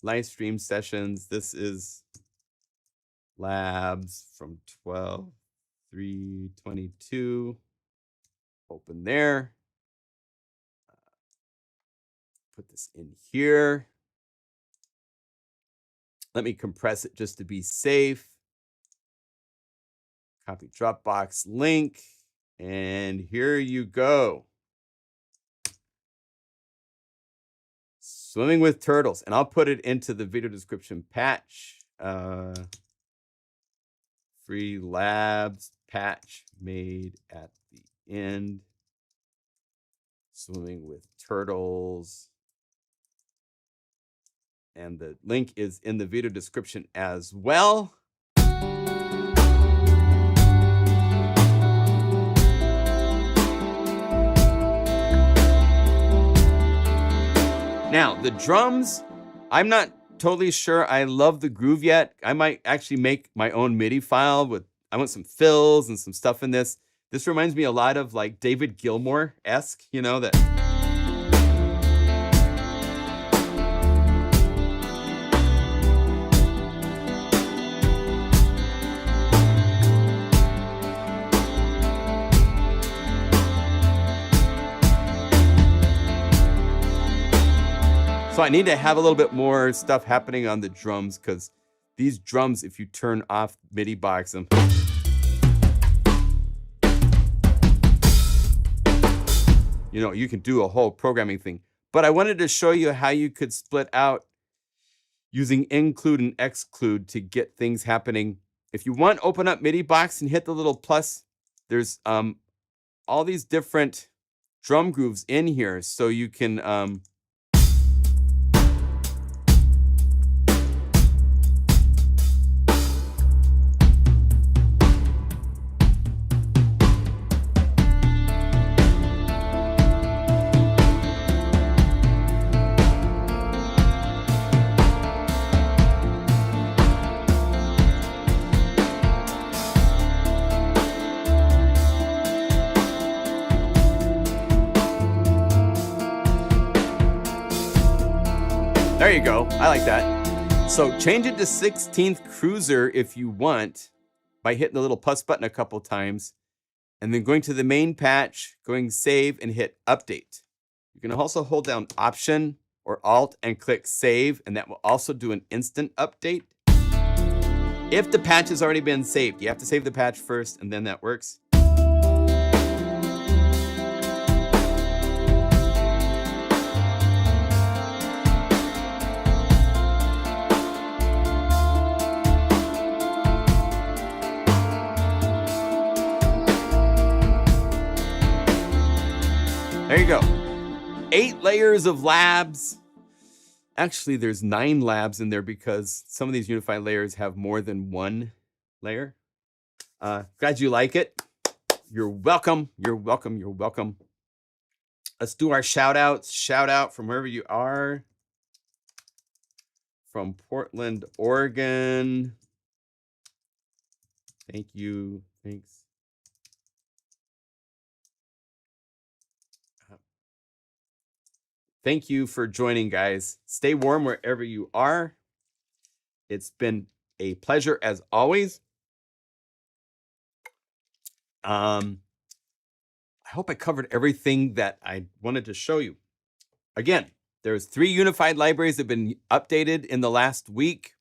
Live stream sessions. This is Labs from 12/3/22. Open there. Put this in here. Let me compress it just to be safe. Copy Dropbox link. And here you go. Swimming with turtles. And I'll put it into the video description patch. Free Labs patch made at the end. Swimming with turtles. And the link is in the video description as well. Now, the drums, I'm not totally sure I love the groove yet. I might actually make my own MIDI file with, I want some fills and some stuff in this. This reminds me a lot of like David Gilmour-esque, you know, that. So I need to have a little bit more stuff happening on the drums, because these drums, if you turn off MIDI box them, you know, you can do a whole programming thing. But I wanted to show you how you could split out using include and exclude to get things happening. If you want, open up MIDI box and hit the little plus. There's all these different drum grooves in here, so you can there you go. I like that. So change it to 16th Cruiser if you want by hitting the little plus button a couple times, and then going to the main patch, going save and hit update. You can also hold down Option or Alt and click save, and that will also do an instant update. If the patch has already been saved, you have to save the patch first and then that works. There you go. 8 layers of labs. Actually, there's 9 labs in there because some of these unified layers have more than one layer. Glad you like it. You're welcome. You're welcome. You're welcome. Let's do our shout outs. Shout out from wherever you are. From Portland, Oregon. Thank you. Thanks. Thank you for joining, guys. Stay warm wherever you are. It's been a pleasure as always. I hope I covered everything that I wanted to show you. Again, there's 3 unified libraries that have been updated in the last week.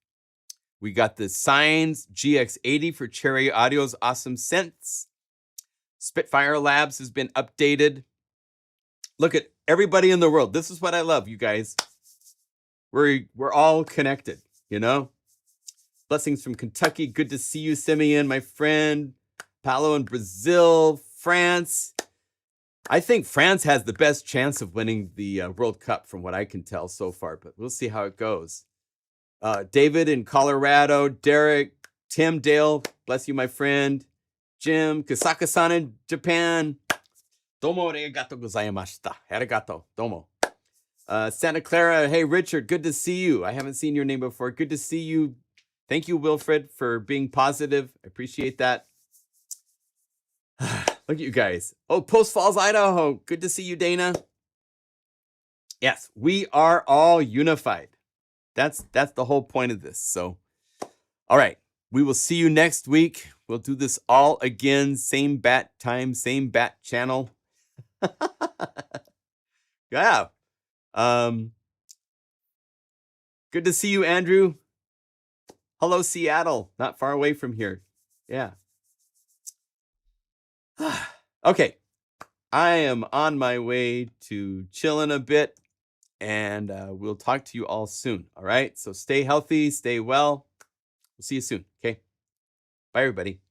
We got the Signs GX-80 for Cherry Audio's awesome synths. Spitfire Labs has been updated. Look at everybody in the world. This is what I love, you guys. We're all connected, you know? Blessings from Kentucky. Good to see you, Simeon, my friend. Paolo in Brazil, France. I think France has the best chance of winning the World Cup from what I can tell so far, but we'll see how it goes. David in Colorado, Derek, Tim Dale, bless you, my friend. Jim, Kasaka-san in Japan. Domo arigato gozaimashita. Arigato. Domo. Santa Clara, hey, Richard, good to see you. I haven't seen your name before. Good to see you. Thank you, Wilfred, for being positive. I appreciate that. Look at you guys. Oh, Post Falls, Idaho. Good to see you, Dana. Yes, we are all unified. That's the whole point of this. So, all right. We will see you next week. We'll do this all again. Same bat time, same bat channel. Yeah. Good to see you, Andrew. Hello, Seattle. Not far away from here. Yeah. Okay. I am on my way to chilling a bit, and we'll talk to you all soon. All right. So stay healthy, stay well. We'll see you soon. Okay. Bye, everybody.